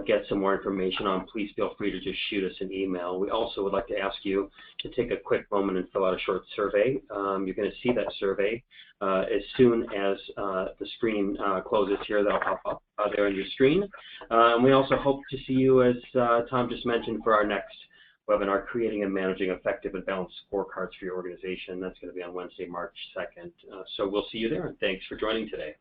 get some more information on, please feel free to just shoot us an email. We also would like to ask you to take a quick moment and fill out a short survey. You're going to see that survey as soon as the screen closes here. That'll pop up there on your screen. And we also hope to see you, as Tom just mentioned, for our next webinar, Creating and Managing Effective and Balanced Scorecards for Your Organization. That's going to be on Wednesday, March 2nd. So we'll see you there, and thanks for joining today.